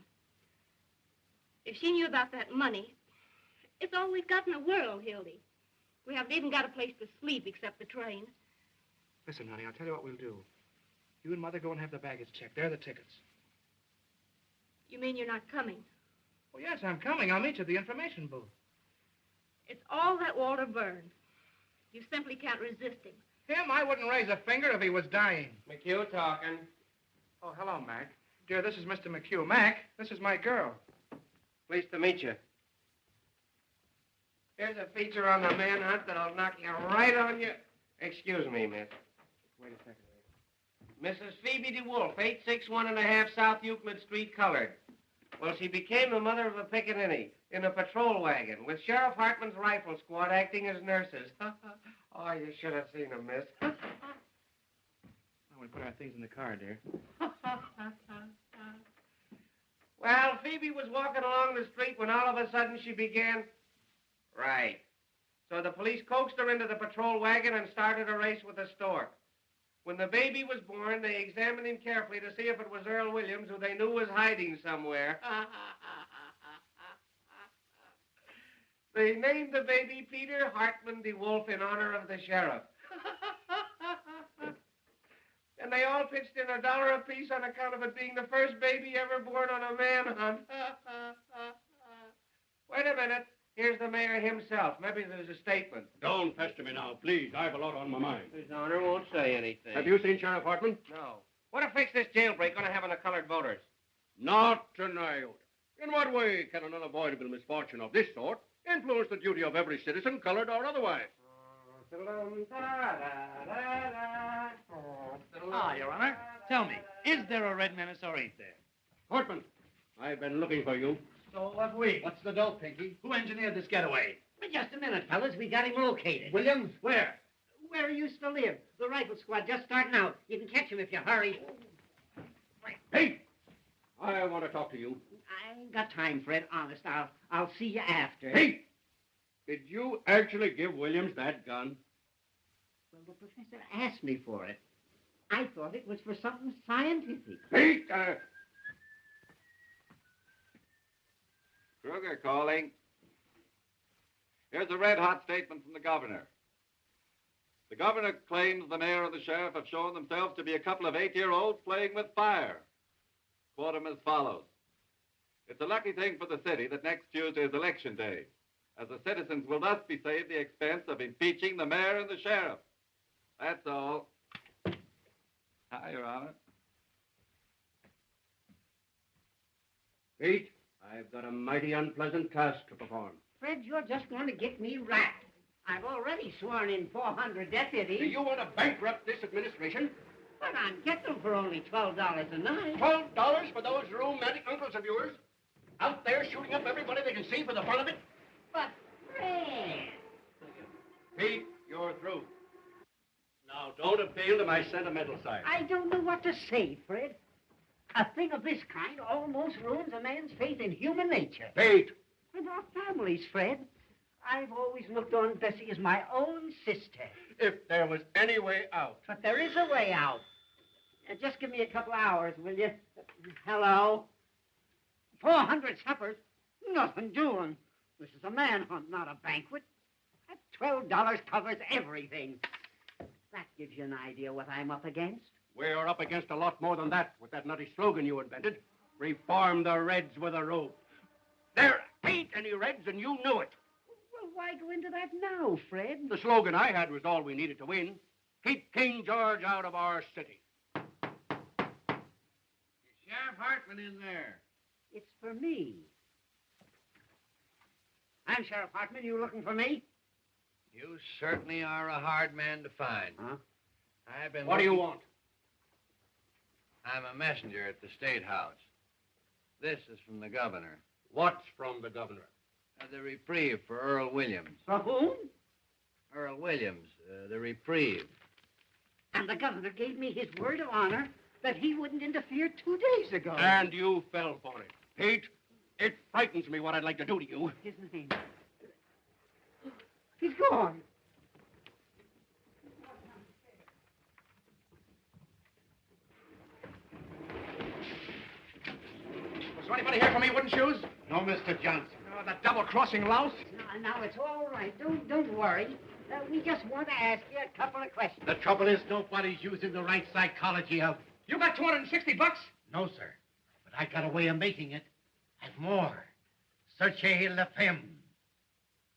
If she knew about that money, it's all we've got in the world, Hildy. We haven't even got a place to sleep except the train. Listen, honey, I'll tell you what we'll do. You and Mother go and have the baggage checked. There are the tickets. You mean you're not coming? Oh, yes, I'm coming. I'll meet you at the information booth. It's all that Walter Burns. You simply can't resist him. Him? I wouldn't raise a finger if he was dying. McHugh talking. Oh, hello, Mac. Dear, this is Mr. McHugh. Mac, this is my girl. Pleased to meet you. Here's a feature on the manhunt that'll knock you right on your... Excuse me, miss. Wait a second. Mrs. Phoebe DeWolf, 861½ South Euclid Street, colored. Well, she became the mother of a pickaninny in a patrol wagon with Sheriff Hartman's rifle squad acting as nurses. Oh, you should have seen them, miss. I want to put our things in the car, dear. Well, Phoebe was walking along the street when all of a sudden she began... Right. So the police coaxed her into the patrol wagon and started a race with the stork. When the baby was born, they examined him carefully to see if it was Earl Williams, who they knew was hiding somewhere. They named the baby Peter Hartman DeWolf in honor of the sheriff. And they all pitched in $1 apiece on account of it being the first baby ever born on a manhunt. Wait a minute. Here's the mayor himself. Maybe there's a statement. Don't pester me now, please. I have a lot on my mind. His honor won't say anything. Have you seen Sheriff Hartman? No. What effect's this jailbreak going to have on the colored voters? Not an iota. In what way can an unavoidable misfortune of this sort influence the duty of every citizen, colored or otherwise? Ah, Your Honor. Tell me, is there a red menace or ain't there? Hartman, I've been looking for you. So have we. What's the dope, Pinky? Who engineered this getaway? But just a minute, fellas. We got him located. Williams? Where? Where he used to live. The rifle squad just starting out. You can catch him if you hurry. Hey! I want to talk to you. I ain't got time, Fred. Honest, I'll see you after. Hey! Did you actually give Williams that gun? Well, the professor asked me for it. I thought it was for something scientific. Pete! Kruger calling. Here's a red-hot statement from the governor. The governor claims the mayor and the sheriff have shown themselves to be a couple of 8-year-olds playing with fire. Quote him as follows. It's a lucky thing for the city that next Tuesday is election day, as the citizens will thus be saved the expense of impeaching the mayor and the sheriff. That's all. Hi, Your Honor. Pete, I've got a mighty unpleasant task to perform. Fred, you're just going to get me wrapped. I've already sworn in 400 deputies. Do you want to bankrupt this administration? But I'm getting them for only $12 a night. $12 for those rheumatic uncles of yours? Out there shooting up everybody they can see for the fun of it? But, Fred... Pete, you're through. Now, don't appeal to my sentimental side. I don't know what to say, Fred. A thing of this kind almost ruins a man's faith in human nature. Pete! And our families, Fred. I've always looked on Bessie as my own sister. If there was any way out. But there is a way out. Just give me a couple hours, will you? Hello? 400 suppers? Nothing doing. This is a manhunt, not a banquet. That $12 covers everything. That gives you an idea what I'm up against. We're up against a lot more than that with that nutty slogan you invented. Reform the Reds with a rope. There ain't any Reds, and you knew it. Well, why go into that now, Fred? The slogan I had was all we needed to win. Keep King George out of our city. Sheriff Hartman in there. It's for me. I'm Sheriff Hartman. You looking for me? You certainly are a hard man to find. Huh? I've been What do you want? I'm a messenger at the State House. This is from the governor. What's from the governor? The reprieve for Earl Williams. For whom? Earl Williams, the reprieve. And the governor gave me his word of honor that he wouldn't interfere 2 days ago. And you fell for it. Pete, it frightens me what I'd like to do to you. His name. He's gone. Was there anybody here for me, wooden shoes? No, Mr. Johnson. Oh, the double-crossing louse? Now, it's all right. Don't worry. We just want to ask you a couple of questions. The trouble is nobody's using the right psychology of... You got $260? No, sir. But I got a way of making it. And more. Searchez la femme.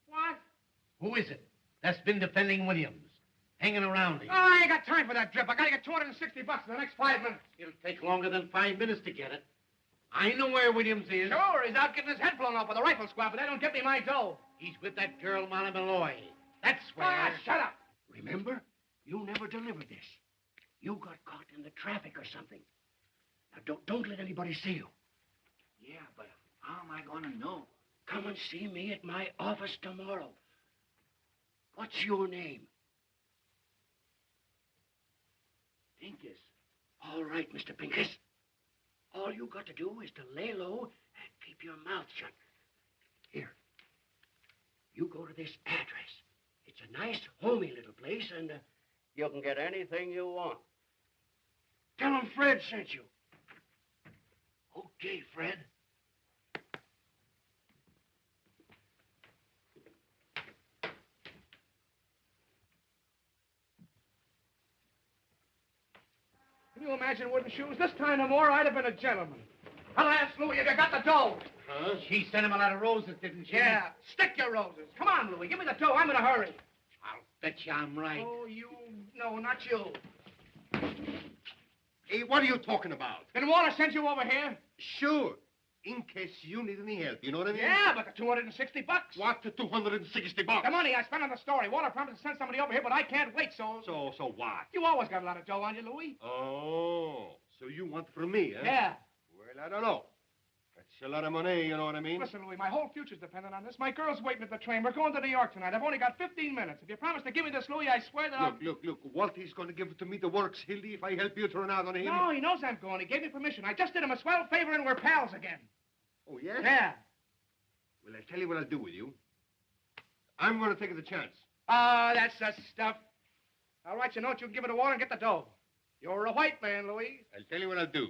What? Who is it that's been defending Williams? Hanging around him. Oh, I ain't got time for that drip. I gotta get $260 in the next 5 minutes. It'll take longer than 5 minutes to get it. I know where Williams is. Sure, he's out getting his head blown off with a rifle squad, but that don't get me my dough. He's with that girl, Molly Malloy. That's where... Ah, shut up. Remember, you never delivered this. You got caught in the traffic or something. Now, don't let anybody see you. Yeah, but how am I going to know? Come and see me at my office tomorrow. What's your name? Pincus. All right, Mr. Pincus. All you got to do is to lay low and keep your mouth shut. Here. You go to this address. It's a nice, homey little place, and you can get anything you want. Tell them Fred sent you. Okay, Fred. Can you imagine wooden shoes? This time no more, I'd have been a gentleman. I'll ask Louie if you got the dough. Huh? She sent him a lot of roses, didn't she? Yeah, stick your roses. Come on, Louie, give me the dough. I'm in a hurry. I'll bet you I'm right. Oh, you... No, not you. Hey, what are you talking about? Did Walter send you over here? Sure. In case you need any help, you know what I mean? Yeah, but the $260. What, the $260? The money I spent on the story. Walter promised to send somebody over here, but I can't wait, so... So what? You always got a lot of dough on you, Louie. Oh, so you want from me, huh? Yeah. Well, I don't know. That's a lot of money, you know what I mean? Listen, Louie, my whole future's dependent on this. My girl's waiting at the train. We're going to New York tonight. I've only got 15 minutes. If you promise to give me this, Louie, I swear that I'll... Look. Walter's going to give it to me the works, Hildy, if I help you turn out on him. No, he knows I'm going. He gave me permission. I just did him a swell favor and we're pals again. Oh, yes? Yeah. Well, I'll tell you what I'll do with you. I'm going to take the chance. Oh, that's the stuff. I'll write you a note. You can give it to Walter and get the dough. You're a white man, Louis. I'll tell you what I'll do.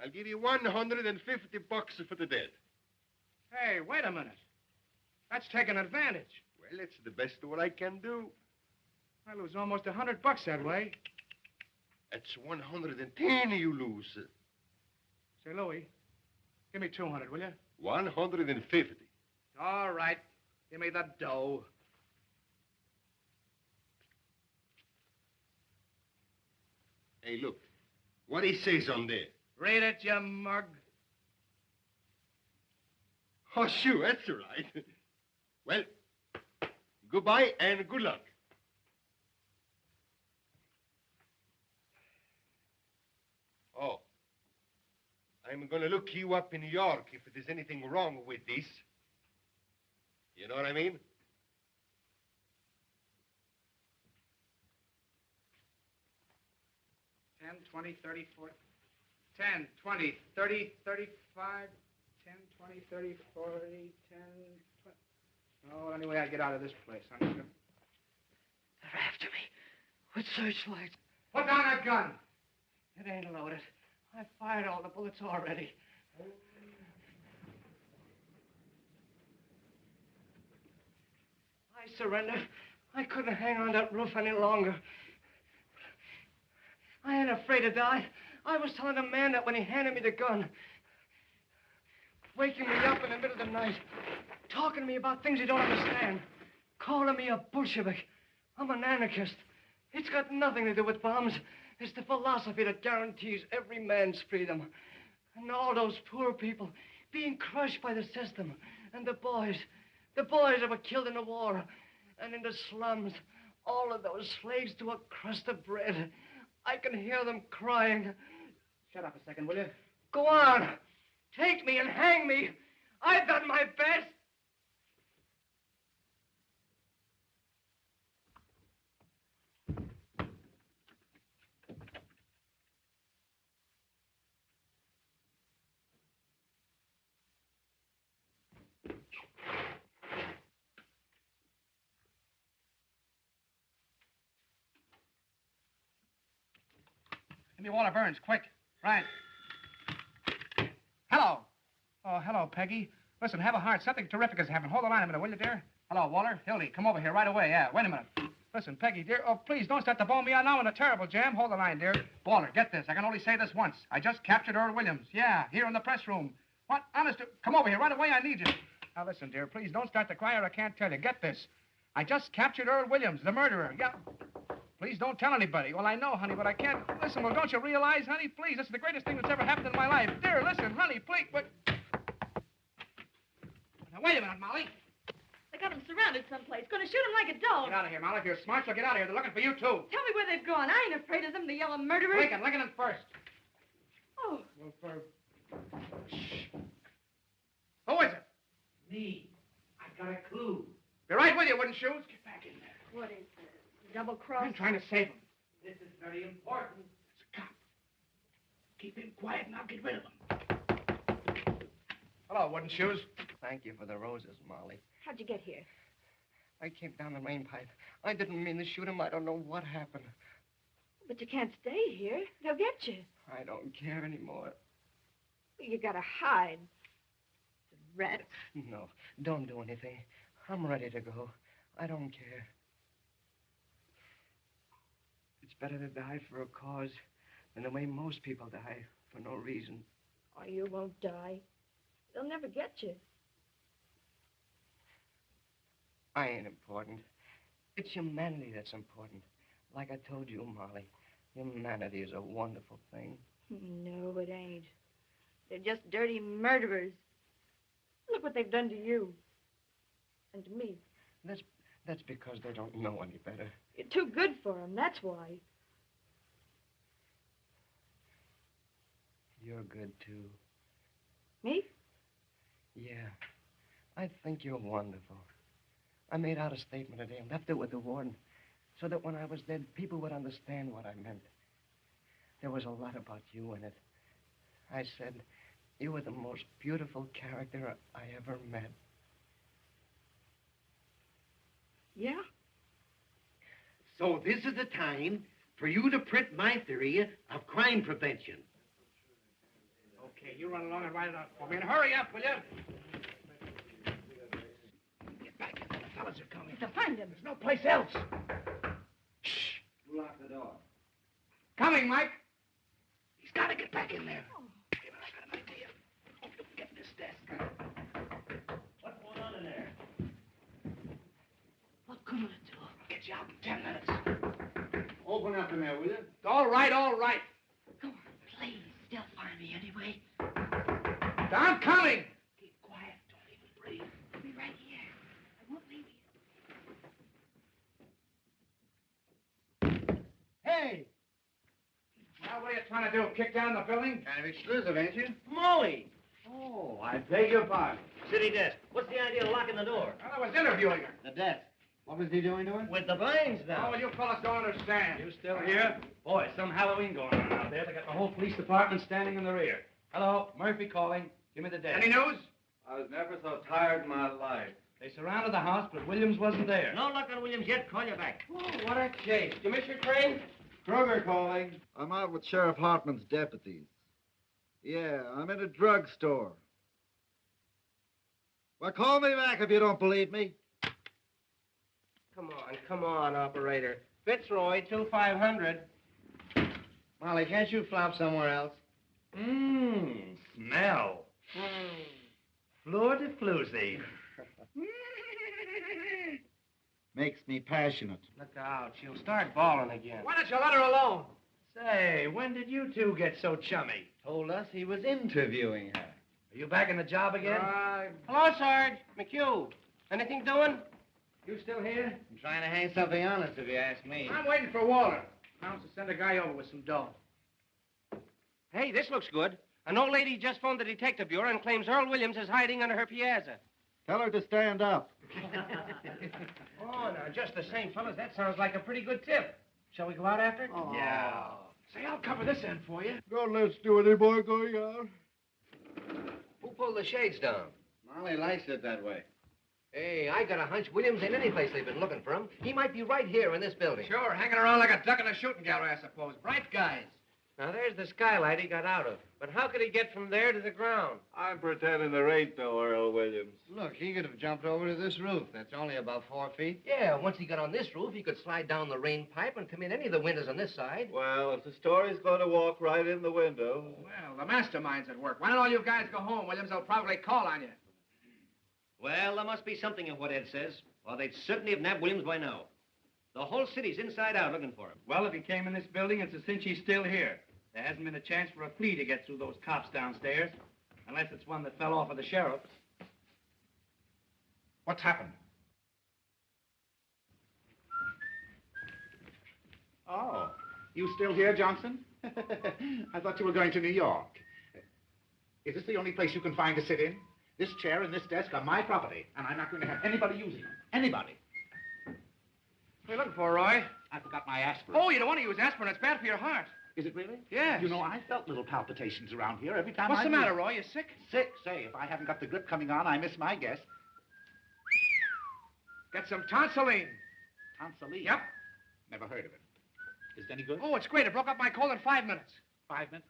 I'll give you $150 for the debt. Hey, wait a minute. That's taking advantage. Well, it's the best of what I can do. I lose almost $100 that way. That's 110 you lose. Say, Louis, give me 200, will you? 150. All right. Give me the dough. Hey, look. What he says on there. Read it, you mug. Oh, sure, that's all right. Well, goodbye and good luck. Oh, I'm going to look you up in New York if there's anything wrong with this. You know what I mean? $10, $20, $30, $40, $10, $20, $30, $35, $10, $20, $30, $40, $10, $20. Oh, anyway, I get out of this place. I'm just gonna... They're after me with searchlights. Put down that gun. It ain't loaded. I fired all the bullets already. I surrender. I couldn't hang on that roof any longer. I ain't afraid to die. I was telling the man that when he handed me the gun, waking me up in the middle of the night, talking to me about things he don't understand, calling me a Bolshevik. I'm an anarchist. It's got nothing to do with bombs. It's the philosophy that guarantees every man's freedom. And all those poor people being crushed by the system. And the boys that were killed in the war. And in the slums, all of those slaves to a crust of bread. I can hear them crying. Shut up a second, will you? Go on. Take me and hang me. I've done my best. Give me Walter Burns, quick. Right. Hello. Oh, hello, Peggy. Listen, have a heart. Something terrific is happening. Hold the line a minute, will you, dear? Hello, Walter. Hildy, come over here right away. Yeah, wait a minute. Listen, Peggy, dear. Oh, please, don't start to bone me out now in a terrible jam. Hold the line, dear. Walter, get this. I can only say this once. I just captured Earl Williams. Yeah, here in the press room. What? Honest, come over here right away. I need you. Now, listen, dear. Please, don't start to cry or I can't tell you. Get this. I just captured Earl Williams, the murderer. Yeah. Please don't tell anybody. Well, I know, honey, but I can't. Listen, well, don't you realize, honey? Please, this is the greatest thing that's ever happened in my life. Dear, listen, honey, please, but... Now, wait a minute, Molly. They got him surrounded someplace. Gonna shoot him like a dog. Get out of here, Molly. If you're smart, you'll get out of here. They're looking for you, too. Tell me where they've gone. I ain't afraid of them, the yellow murderers. Lincoln first. Oh. Well, Shh. Who is it? Me. I've got a clue. Be right with you, wooden shoes. Get back in there. What is this? Double cross? I'm trying to save him. This is very important. It's a cop. Keep him quiet and I'll get rid of him. Hello, wooden shoes. Thank you for the roses, Molly. How'd you get here? I came down the main pipe. I didn't mean to shoot him. I don't know what happened. But you can't stay here. They'll get you. I don't care anymore. You gotta hide. Rat. No, don't do anything. I'm ready to go. I don't care. It's better to die for a cause than the way most people die for no reason. Oh, you won't die. They'll never get you. I ain't important. It's humanity that's important. Like I told you, Molly, humanity is a wonderful thing. No, it ain't. They're just dirty murderers. Look what they've done to you. And to me. That's because they don't know any better. You're too good for them, that's why. You're good, too. Me? Yeah. I think you're wonderful. I made out a statement today and left it with the warden so that when I was dead, people would understand what I meant. There was a lot about you in it. I said, you were the most beautiful character I ever met. Yeah? So this is the time for you to print my theory of crime prevention. Okay, you run along and write it out for me. And hurry up, will you? Get back in there. The fellas are coming. To find him. There's no place else. Who locked the door? Coming, Mike. He's got to get back in there. Hey, I got an idea. Oh, you get in this desk. What's going on in there? What can I do? Get you out in 10 minutes. Open up in there, will you? All right, all right. Come on, please. They'll find me anyway. I'm coming. Keep quiet. Don't even breathe. I'll be right here. I won't leave you. Hey! Well, what are you trying to do? Kick down the building? Kind of exclusive, ain't you? Molly! Oh, I beg your pardon. City desk. What's the idea of locking the door? Well, I was interviewing her. The desk. What was he doing to her? With the blinds Oh, down. well, you fellas don't understand. You still here? Boy, some Halloween going on out there. They got the whole police department standing in the rear. Hello, Murphy calling. Give me the desk. Any news? I was never so tired in my life. They surrounded the house, but Williams wasn't there. No luck on Williams yet. Call you back. Oh, what a case. Did you miss your train? Kruger calling. I'm out with Sheriff Hartman's deputies. Yeah, I'm in a drugstore. Well, call me back if you don't believe me. Come on, operator. Fitzroy, 2500. Molly, can't you flop somewhere else? Smell. Fleur de floozy. Makes me passionate. Look out. She'll start bawling again. Why don't you let her alone? Say, when did you two get so chummy? Told us he was interviewing her. Are you back in the job again? Hello, Sarge. McHugh. Anything doing? You still here? I'm trying to hang something on us, if you ask me. I'm waiting for Walter. Promised to send a guy over with some dough. Hey, this looks good. An old lady just phoned the detective bureau and claims Earl Williams is hiding under her piazza. Tell her to stand up. Oh, now, just the same, fellas, that sounds like a pretty good tip. Shall we go out after it? Oh. Yeah. Say, I'll cover this end for you. God, let's do any more going out. Who pulled the shades down? Molly likes it that way. Hey, I got a hunch Williams ain't any place they've been looking for him. He might be right here in this building. Sure, hanging around like a duck in a shooting gallery, I suppose. Bright guys. Now, there's the skylight he got out of. But how could he get from there to the ground? I'm pretending there ain't no Earl Williams. Look, he could have jumped over to this roof. That's only about 4 feet. Yeah, once he got on this roof, he could slide down the rain pipe and come in any of the windows on this side. Well, if the story's going to walk right in the window. Well, the mastermind's at work. Why don't all you guys go home, Williams? They'll probably call on you. Well, there must be something in what Ed says, or they'd certainly have nabbed Williams by now. The whole city's inside out looking for him. Well, if he came in this building, it's a cinch he's still here. There hasn't been a chance for a flea to get through those cops downstairs, unless it's one that fell off of the sheriff. What's happened? Oh, you still here, Johnson? I thought you were going to New York. Is this the only place you can find to sit in? This chair and this desk are my property, and I'm not going to have anybody using them. Anybody. What are you looking for, Roy? I forgot my aspirin. Oh, you don't want to use aspirin. It's bad for your heart. Is it really? Yes. You know, I felt little palpitations around here every time What's I the moved. matter, Roy? You sick? Sick? Say, if I haven't got the grip coming on, I miss my guess. Get some tonsilline. Tonsilline? Yep. Never heard of it. Is it any good? Oh, it's great. It broke up my cold in 5 minutes. 5 minutes?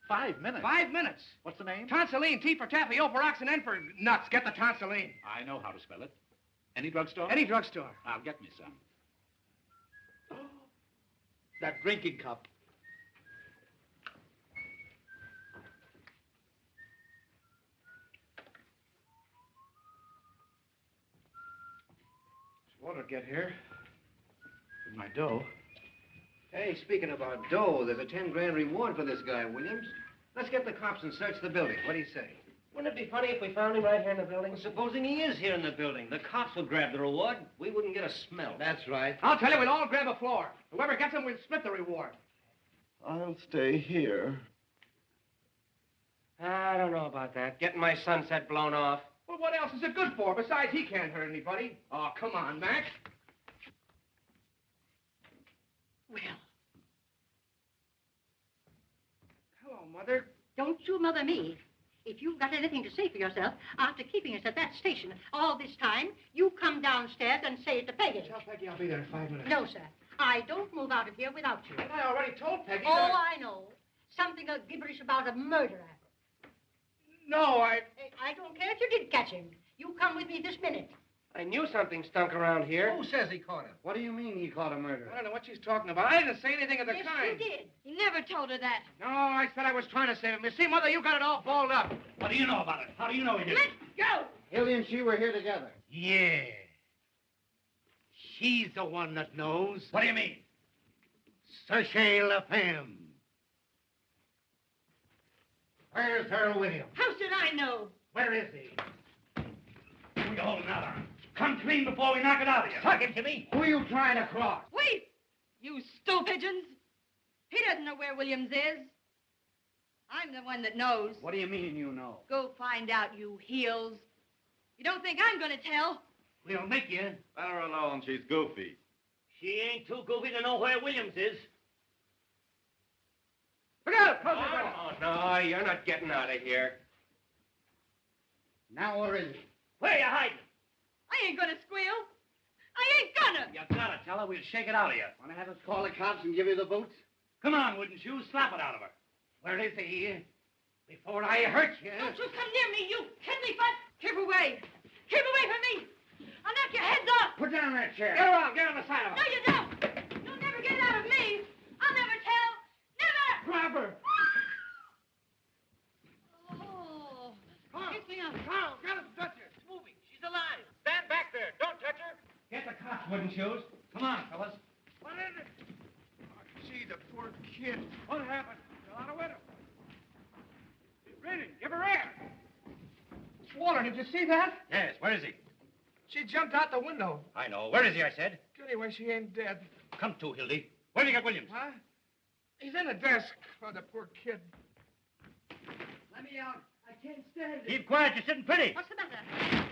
5 minutes? 5 minutes. What's the name? Tonsilline, T for taffy, O for oxen, N for nuts. Get the tonsilline. I know how to spell it. Any drugstore? Any drugstore. I'll get me some. That drinking cup. Walter get here. With my dough. Hey, speaking about dough, there's a 10 grand reward for this guy, Williams. Let's get the cops and search the building. What do you say? Wouldn't it be funny if we found him right here in the building? Well, supposing he is here in the building, the cops will grab the reward. We wouldn't get a smell. That's right. I'll tell you, we'll all grab a floor. Whoever gets him, we'll split the reward. I'll stay here. I don't know about that. Getting my sunset blown off. Well, what else is it good for? Besides, he can't hurt anybody. Oh, come on, Max. Well, Hello, Mother. don't you mother me. If you've got anything to say for yourself, after keeping us at that station all this time, you come downstairs and say it to Peggy. Tell Peggy I'll be there in 5 minutes. No, sir. I don't move out of here without you. And I already told Peggy Oh, that... I know. Something gibberish about a murderer. No, I don't care if you did catch him. You come with me this minute. I knew something stunk around here. Who says he caught him? What do you mean he caught a murderer? I don't know what she's talking about. I didn't say anything of the Yes, kind. you did. He never told her that. No, I said I was trying to save him. You see, Mother, you got it all balled up. What do you know about it? How do you know he did it? Go! Hildy and she were here together. Yeah. She's the one that knows. What do you mean? Sachet LaFemme. Where's Earl Williams? How should I know? Where is he? We hold another. Come clean before we knock it out of you. Talk him to me. Who are you trying to cross? Wait! You stool pigeons! He doesn't know where Williams is. I'm the one that knows. What do you mean you know? Go find out, you heels. You don't think I'm going to tell? We'll make you. Let her alone. She's goofy. She ain't too goofy to know where Williams is. Look out! Close the door. Oh, no, you're not getting out of here. Now where is he? Where you hiding? I ain't going to squeal. I ain't gonna. You gotta tell her. We'll shake it out of you. Want to have us call the cops and give you the boots? Come on, wouldn't you? Slap it out of her. Where is he? Before I hurt you. Don't you come near me, you kidney butt. Keep away. Keep away from me. I'll knock your heads off. Put down that chair. Get around. Get on the side of No, him. you don't. You'll never get it out of me. I'll never tell. Never. Grab her. Oh. Carl. Get me up. Carl, get him. Touch her. It's moving. She's alive. Stand back there. Don't touch her. Get the cops, wooden shoes. Come on, fellas. What is it? Oh, gee, the poor kid. What happened? Fell out of window. She's breathing. Give her air. Waller, did you see that? Yes, where is he? She jumped out the window. I know. Where is he, I said? Anyway, she ain't dead. Come to, Hildy. Where have you got Williams? Huh? He's in the desk. Oh, the poor kid. Let me out. I can't stand it. Keep quiet. You're sitting pretty. What's the matter?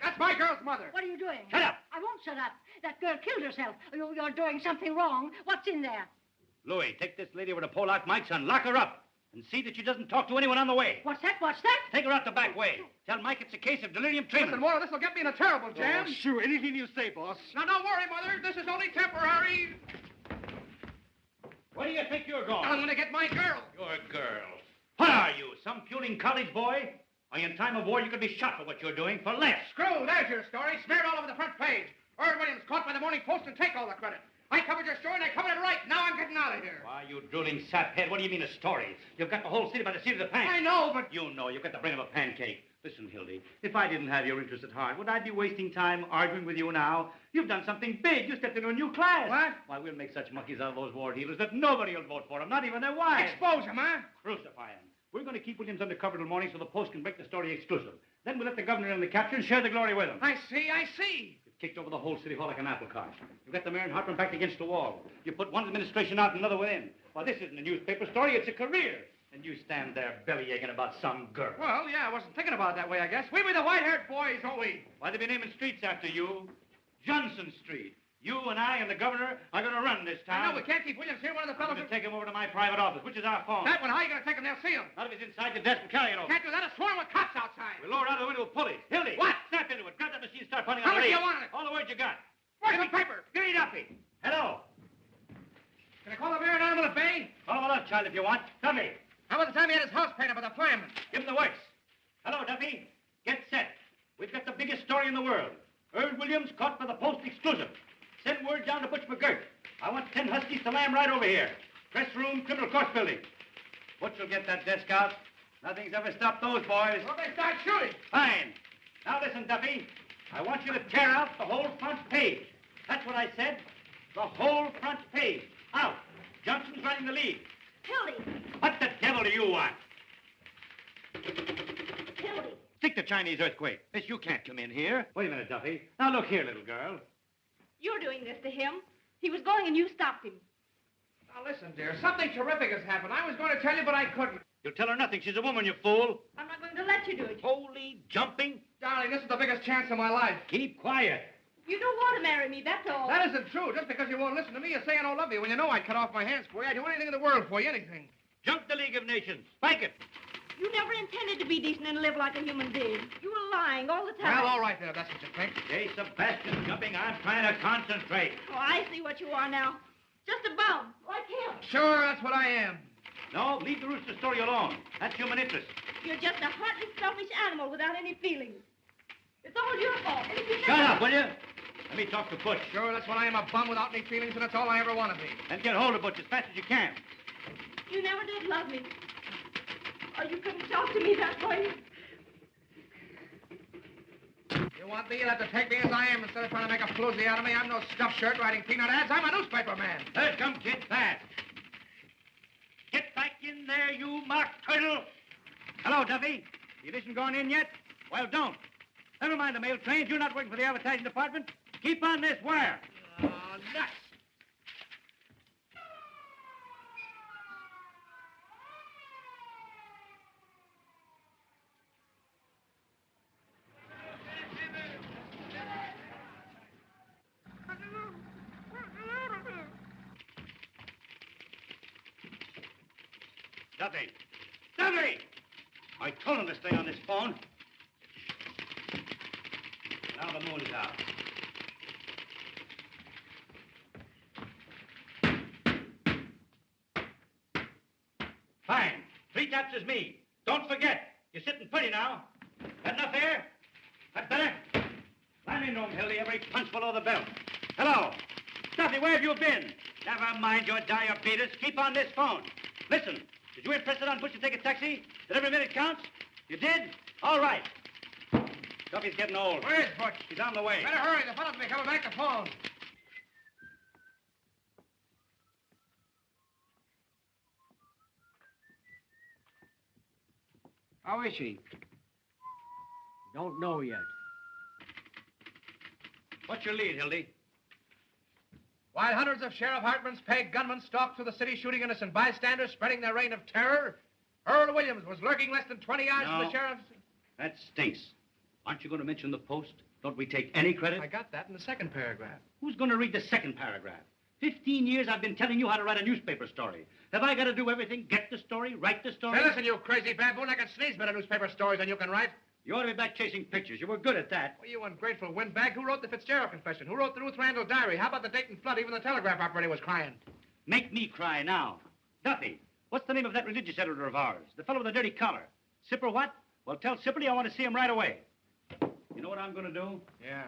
That's my girl's mother. What are you doing? Shut up. I won't shut up. That girl killed herself. You're doing something wrong. What's in there? Louis, take this lady over to Polak Mike's and lock her up. And see that she doesn't talk to anyone on the way. What's that? What's that? Take her out the back way. Tell Mike it's a case of delirium tremens. Listen, Waller, this will get me in a terrible jam. Oh, sure, anything you say, boss. Now, don't worry, Mother. This is only temporary. Where do you think you're going? I'm going to get my girl. Your girl. What are you, some puling college boy? Why, in time of war, you could be shot for what you're doing for less. Screw, there's your story. Smeared all over the front page. Earl Williams caught by the Morning Post and take all the credit. I covered your story and I covered it right. Now I'm getting out of here. Why, you drooling saphead, what do you mean a story? You've got the whole city by the seat of the pants. I know, but... You know, you've got the brain of a pancake. Listen, Hildy, if I didn't have your interest at heart, would I be wasting time arguing with you now? You've done something big. You stepped into a new class. What? Why, we'll make such monkeys out of those war dealers that nobody will vote for them, not even their wives. Expose him, huh? Crucify him. We're going to keep Williams undercover till morning so the Post can break the story exclusive. Then we'll let the governor in the capture and share the glory with him. I see. You've kicked over the whole city hall like an apple cart. You've got the mayor and Hartman backed against the wall. You put one administration out and another within. Well, this isn't a newspaper story, it's a career. And you stand there belly-aching about some girl. Well, yeah, I wasn't thinking about it that way, I guess. We were the white-haired boys, don't we? Why, they be naming streets after you. Johnson Street. You and I and the governor are going to run this town. I know, we can't keep Williams here. One of the I'm fellows... going to take him over to my private office, which is our phone. That one, how are you going to take him? They'll see him. Not if he's inside the desk and carry it over. Can't do that. A swarm of cops outside. We'll lower out of the window with pulleys. Hildy! What? Snap into it. Grab that machine and start punting How on the much do lead. you want on it? All the words you got. Where's the paper? Give me Duffy. Hello. Can I call the mayor down to the bay? Call him up, child, if you want. Duffy. How about the time he had his house painted by the fireman? Give him the works. Hello, Duffy. Get set. We've got the biggest story in the world. Earl Williams caught by the Post exclusive. Send word down to Butch McGirt. I want 10 huskies to lamb right over here. Press room, criminal court building. Butch will get that desk out. Nothing's ever stopped those boys. Well, they start shooting. Fine. Now listen, Duffy. I want you to tear out the whole front page. That's what I said. The whole front page. Out. Johnson's running the lead. Hildy. What the devil do you want? Hildy. Stick to Chinese earthquake. Miss, you can't come in here. Wait a minute, Duffy. Now look here, little girl. You're doing this to him. He was going and you stopped him. Now, listen, dear. Something terrific has happened. I was going to tell you, but I couldn't. You'll tell her nothing. She's a woman, you fool. I'm not going to let you do it. Holy jumping. Darling, this is the biggest chance of my life. Keep quiet. You don't want to marry me, that's all. That isn't true. Just because you won't listen to me, you say I don't love you. When you know I'd cut off my hands for you, I'd do anything in the world for you, anything. Jump the League of Nations. Spike it. You never intended to be decent and live like a human being. You were lying all the time. Well, all right, then, if that's what you think. Hey, Sebastian, jumping. I'm trying to concentrate. Oh, I see what you are now. Just a bum, like him. Sure, that's what I am. No, leave the rooster story alone. That's human interest. You're just a heartless, selfish animal without any feelings. It's all your fault. And if you Shut up, will you? Let me talk to Butch. Sure, that's what I am, a bum without any feelings, and that's all I ever want to be. Then get hold of Butch as fast as you can. You never did love me. Or you couldn't talk to me that way. You want me? You'll have to take me as I am instead of trying to make a floozy out of me. I'm no stuffed shirt writing peanut ads. I'm a newspaper man. Here comes Kid Fast. Get back in there, you mock turtle. Hello, Duffy. The edition gone in yet? Well, don't. Never mind the mail trains. You're not working for the advertising department. Keep on this wire. Oh, nuts. Duffy! Duffy! I told him to stay on this phone. Now the moon's out. Fine. 3 taps is me. Don't forget. You're sitting pretty now. Got enough air? That better? Slam into him, Hildy. Every punch below the belt. Hello. Duffy, where have you been? Never mind your diabetes. Keep on this phone. Listen. Did you impress it on Butch to take a taxi? That every minute counts? You did? All right. Duffy's getting old. Where's Butch? He's on the way. Better hurry. The fellow's be coming back to phone. How is she? Don't know yet. What's your lead, Hildy? While hundreds of Sheriff Hartman's paid gunmen stalked through the city shooting innocent bystanders, spreading their reign of terror, Earl Williams was lurking less than 20 yards from the sheriff's... That stinks. Aren't you going to mention the Post? Don't we take any credit? I got that in the second paragraph. Who's going to read the second paragraph? 15 years I've been telling you how to write a newspaper story. Have I got to do everything? Get the story? Write the story? Hey, listen, you crazy baboon. I can sneeze better newspaper stories than you can write. You ought to be back chasing pictures. You were good at that. Well, you ungrateful windbag. Who wrote the Fitzgerald confession? Who wrote the Ruth Randall diary? How about the Dayton flood? Even the telegraph operator was crying. Make me cry now. Duffy, what's the name of that religious editor of ours? The fellow with the dirty collar. Sipper what? Well, tell Sipperly I want to see him right away. You know what I'm going to do? Yeah.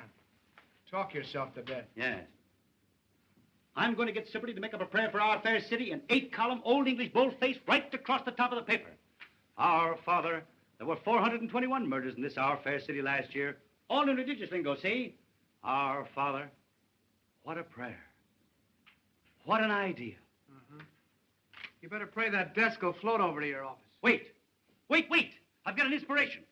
Talk yourself to death. Yes. I'm going to get Sipperly to make up a prayer for our fair city in 8-column Old English boldface right across the top of the paper. Our Father, there were 421 murders in this our fair city last year. All in religious lingo, see? Our Father. What a prayer. What an idea. You better pray that desk will float over to your office. Wait. Wait. I've got an inspiration.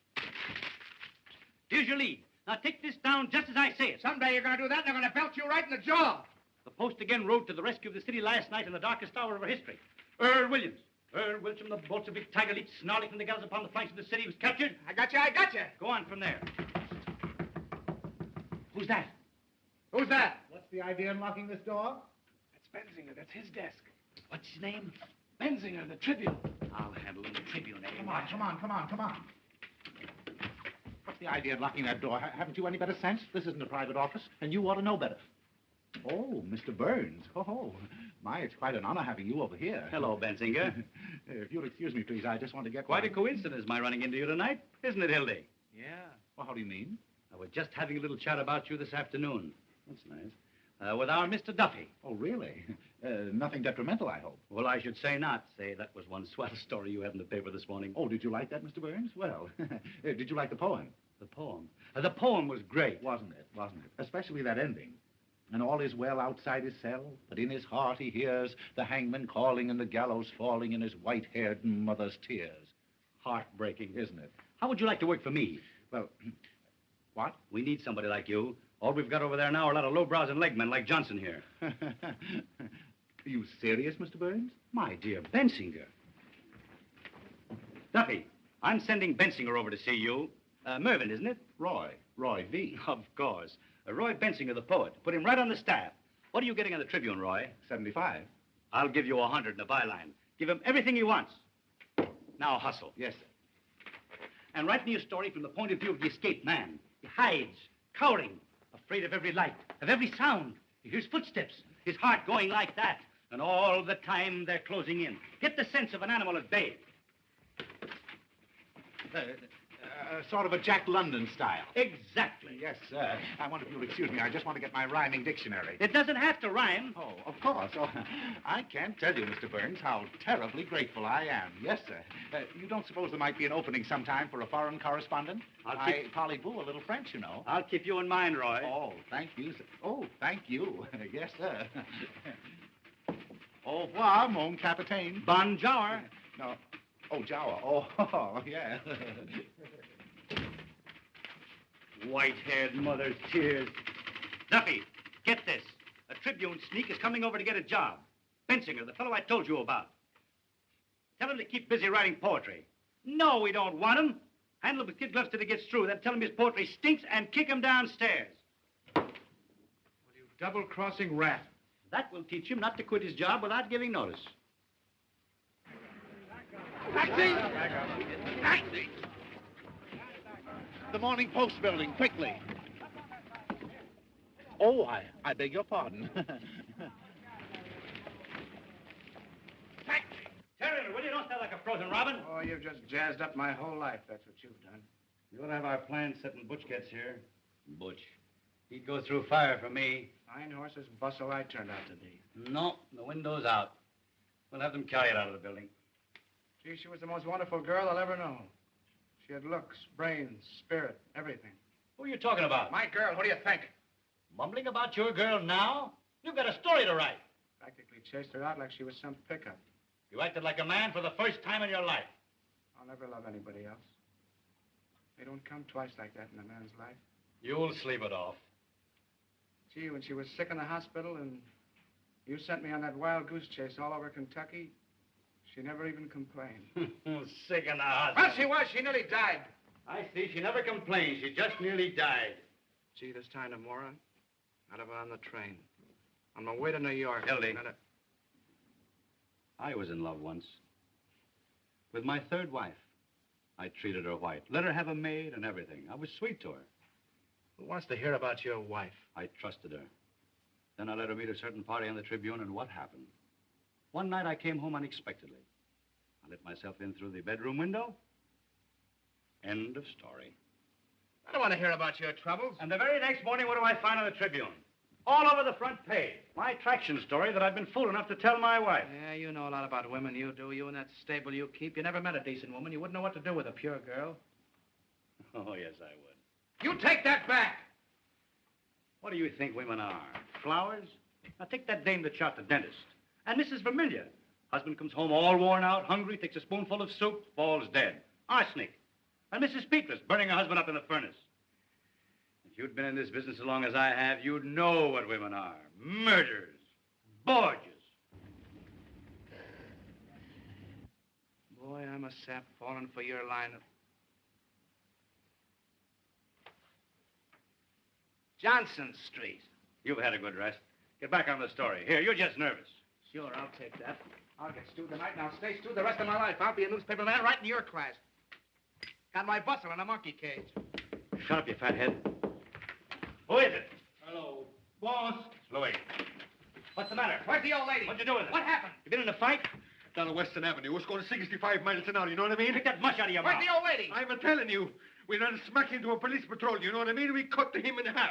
Here's your lead. Now take this down just as I say it. Someday you're going to do that, and they're going to belt you right in the jaw. The Post again rode to the rescue of the city last night in the darkest hour of our history. Earl Williams. Earl Wilson, the Bolshevik tiger leap snarling from the gallows upon the flanks of the city, was captured. I got you. Go on from there. Who's that? Who's that? What's the idea in locking this door? That's Benzinger. That's his desk. What's his name? Benzinger, the Tribune. I'll handle him, the Tribune, eh? Come on. What's the idea in locking that door? Haven't you any better sense? This isn't a private office, and you ought to know better. Oh, Mr. Burns. Oh, my, it's quite an honor having you over here. Hello, Benzinger. If you'll excuse me, please, I just want to get... Quite a coincidence, my running into you tonight, isn't it, Hildy? Yeah. Well, how do you mean? We're just having a little chat about you this afternoon. That's nice. With our Mr. Duffy. Oh, really? Nothing detrimental, I hope. Well, I should say not. Say, that was one swell story you had in the paper this morning. Oh, did you like that, Mr. Burns? Well, did you like the poem? The poem? The poem was great. Wasn't it? Especially that ending. And all is well outside his cell, but in his heart he hears the hangman calling and the gallows falling in his white-haired mother's tears. Heartbreaking. Isn't it? How would you like to work for me? Well, what? We need somebody like you. All we've got over there now are a lot of lowbrows and legmen like Johnson here. Are you serious, Mr. Burns? My dear Bensinger. Duffy, I'm sending Bensinger over to see you. Mervyn, isn't it? Roy V. Of course. Roy Bensinger, the poet. Put him right on the staff. What are you getting on the Tribune, Roy? 75. I'll give you 100 in the byline. Give him everything he wants. Now hustle. Yes, sir. And write me a story from the point of view of the escaped man. He hides, cowering, afraid of every light, of every sound. He hears footsteps, his heart going like that. And all the time they're closing in. Get the sense of an animal at bay. Sort of a Jack London style. Exactly. Yes, sir. I wonder if you'll excuse me. I just want to get my rhyming dictionary. It doesn't have to rhyme. Oh, of course. Oh, I can't tell you, Mr. Burns, how terribly grateful I am. Yes, sir. You don't suppose there might be an opening sometime for a foreign correspondent? I parlez-vous a little French, you know. I'll keep you in mind, Roy. Oh, thank you, sir. Oh, thank you. Yes, sir. Au revoir, mon capitaine. Bonjour. No. Oh, Jawa. Oh, yeah. White-haired mother's tears. Duffy, get this. A Tribune sneak is coming over to get a job. Bensinger, the fellow I told you about. Tell him to keep busy writing poetry. No, we don't want him. Handle him with kid gloves till he gets through. Then tell him his poetry stinks and kick him downstairs. You double-crossing rat. That will teach him not to quit his job without giving notice. Taxi! Taxi! The Morning Post building, quickly. Oh, I beg your pardon. Terrier, will you? Don't sound like a frozen robin. Oh, you've just jazzed up my whole life. That's what you've done. We ought to have our plans set when Butch gets here. Butch. He'd go through fire for me. Fine horses bustle I turned out to be. No, the window's out. We'll have them carry it out of the building. Gee, she was the most wonderful girl I'll ever know. She had looks, brains, spirit, everything. Who are you talking about? My girl, what do you think? Mumbling about your girl now? You've got a story to write. Practically chased her out like she was some pickup. You acted like a man for the first time in your life. I'll never love anybody else. They don't come twice like that in a man's life. You'll sleep it off. Gee, when she was sick in the hospital and you sent me on that wild goose chase all over Kentucky, she never even complained. Sick in the hospital. Well, she was. She nearly died. I see. She never complained. She just nearly died. Gee, this time tomorrow, I'd have her on the train. On my way to New York. Hildy. I was in love once. With my third wife. I treated her white. Let her have a maid and everything. I was sweet to her. Who wants to hear about your wife? I trusted her. Then I let her meet a certain party on the Tribune, and what happened? One night I came home unexpectedly. I let myself in through the bedroom window. End of story. I don't want to hear about your troubles. And the very next morning, what do I find on the Tribune? All over the front page. My traction story that I've been fool enough to tell my wife. Yeah, you know a lot about women, you do. You and that stable you keep. You never met a decent woman. You wouldn't know what to do with a pure girl. Oh, yes, I would. You take that back! What do you think women are? Flowers? Now, take that dame that shot the dentist. And Mrs. Vermillion. Husband comes home all worn out, hungry, takes a spoonful of soup, falls dead. Arsenic. And Mrs. Peepless burning her husband up in the furnace. If you'd been in this business as long as I have, you'd know what women are. Murderers. Borgias. Boy, I'm a sap falling for your line of... Johnson Street. You've had a good rest. Get back on the story. Here, you're just nervous. Sure, I'll take that. I'll get stewed tonight, and I'll stay stewed the rest of my life. I'll be a newspaper man right in your class. Got my bustle in a monkey cage. Shut up, you fathead. Who is it? Hello. Boss. Louis. What's the matter? Where's the old lady? What'd you do with her? What happened? You been in a fight? Down on Western Avenue. It's going 65 miles an hour, you know what I mean? Take that mush out of your Where's mouth. the old lady? I'm telling you. We ran smack into a police patrol, you know what I mean? We cut him in half.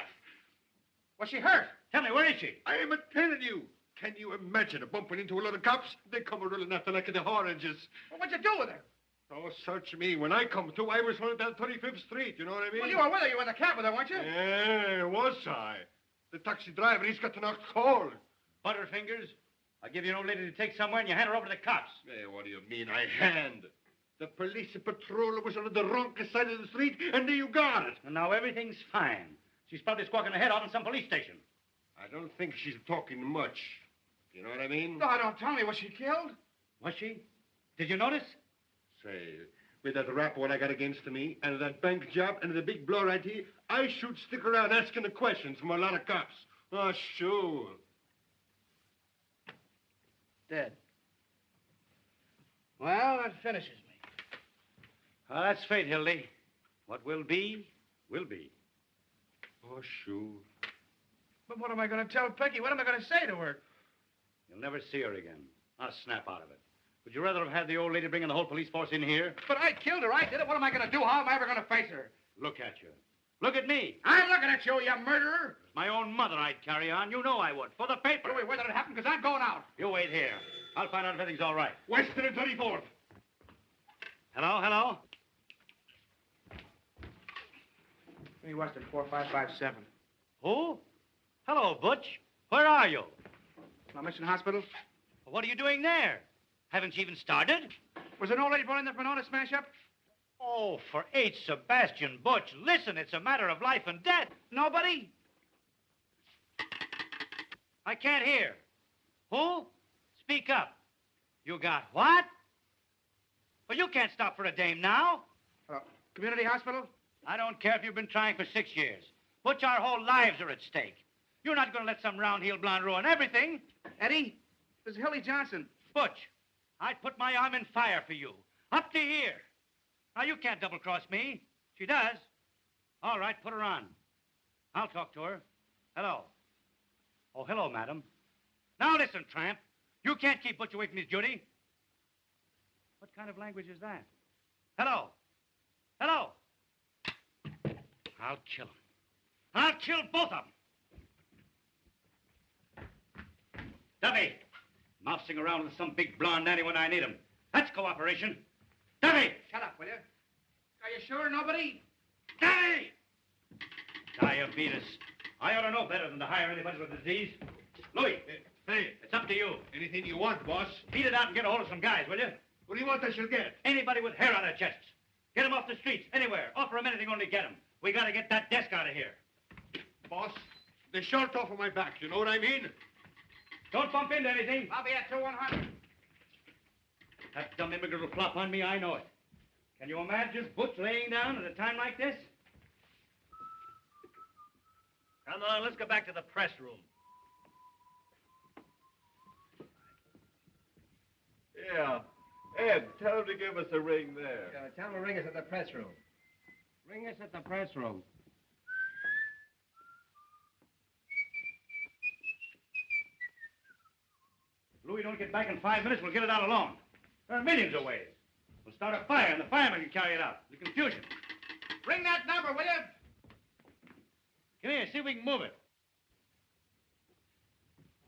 Was she hurt? Tell me, where is she? I am telling you. Can you imagine bumping into a lot of cops? They come a-rolling after like the oranges. Well, what'd you do with her? Oh, search me. When I come to, I was running down 35th Street, you know what I mean? Well, you were with her. You were in the cab with her, weren't you? Yeah, was I? The taxi driver, he's got to knock cold. Butterfingers. I give you an old lady to take somewhere and you hand her over to the cops. Hey, what do you mean, I hand? The police patrol was on the wrong side of the street, and there you got it. And now everything's fine. She's probably squawking her head off in some police station. I don't think she's talking much. You know what I mean? No, don't tell me. Was she killed? Was she? Did you notice? Say, with that rap what I got against me, and that bank job, and the big blow right here, I should stick around asking the questions from a lot of cops. Oh, sure. Dead. Well, that finishes me. Well, that's fate, Hildy. What will be, will be. Oh, sure. But what am I going to tell Peggy? What am I going to say to her? You'll You'll never see her again. I'll snap out of it. Would you rather have had the old lady bringing the whole police force in here? But I killed her. I did it. What am I going to do? How am I ever going to face her? Look at you. Look at me. I'm looking at you, you murderer. It's my own mother I'd carry on. You know I would. For the paper. Wait, where did it happen? Because I'm going out. You wait here. I'll find out if everything's all right. Western and 34th. Hello, hello? Jimmy Western, 4557. Who? Hello, Butch. Where are you? My mission hospital. Well, what are you doing there? Haven't you even started? Was there no lady brought in there for an auto smash-up? Oh, for H. Sebastian Butch, listen, it's a matter of life and death. Nobody? I can't hear. Who? Speak up. You got what? Well, you can't stop for a dame now. Community hospital? I don't care if you've been trying for 6 years. Butch, our whole lives are at stake. You're not going to let some round-heel blonde ruin everything. Eddie, this is Hilly Johnson. Butch, I'd put my arm in fire for you. Up to here. Now, you can't double-cross me. She does. All right, put her on. I'll talk to her. Hello. Oh, hello, madam. Now, listen, tramp. You can't keep Butch away from his duty. What kind of language is that? Hello. Hello. I'll kill him. I'll kill both of them. Duffy, mousing around with some big blonde nanny when I need him. That's cooperation. Duffy! Shut up, will you? Are you sure nobody? Duffy! Diabetes. I ought to know better than to hire anybody with a disease. Louis. Hey, it's up to you. Anything you want, boss. Beat it out and get a hold of some guys, will you? What do you want I shall get? Anybody with hair on their chests. Get them off the streets, anywhere. Offer them anything, only get them. We got to get that desk out of here. Boss, the shirt off of my back, you know what I mean? Don't bump into anything. I'll be at 2100. That dumb immigrant will flop on me, I know it. Can you imagine Butch laying down at a time like this? Come on, let's go back to the press room. Yeah. Ed, tell him to give us a ring there. Tell him to ring us at the press room. Ring us at the press room. If Louis don't get back in 5 minutes, we'll get it out alone. There are millions of ways. We'll start a fire, and the firemen can carry it out. The confusion. Ring that number, will you? Come here, see if we can move it.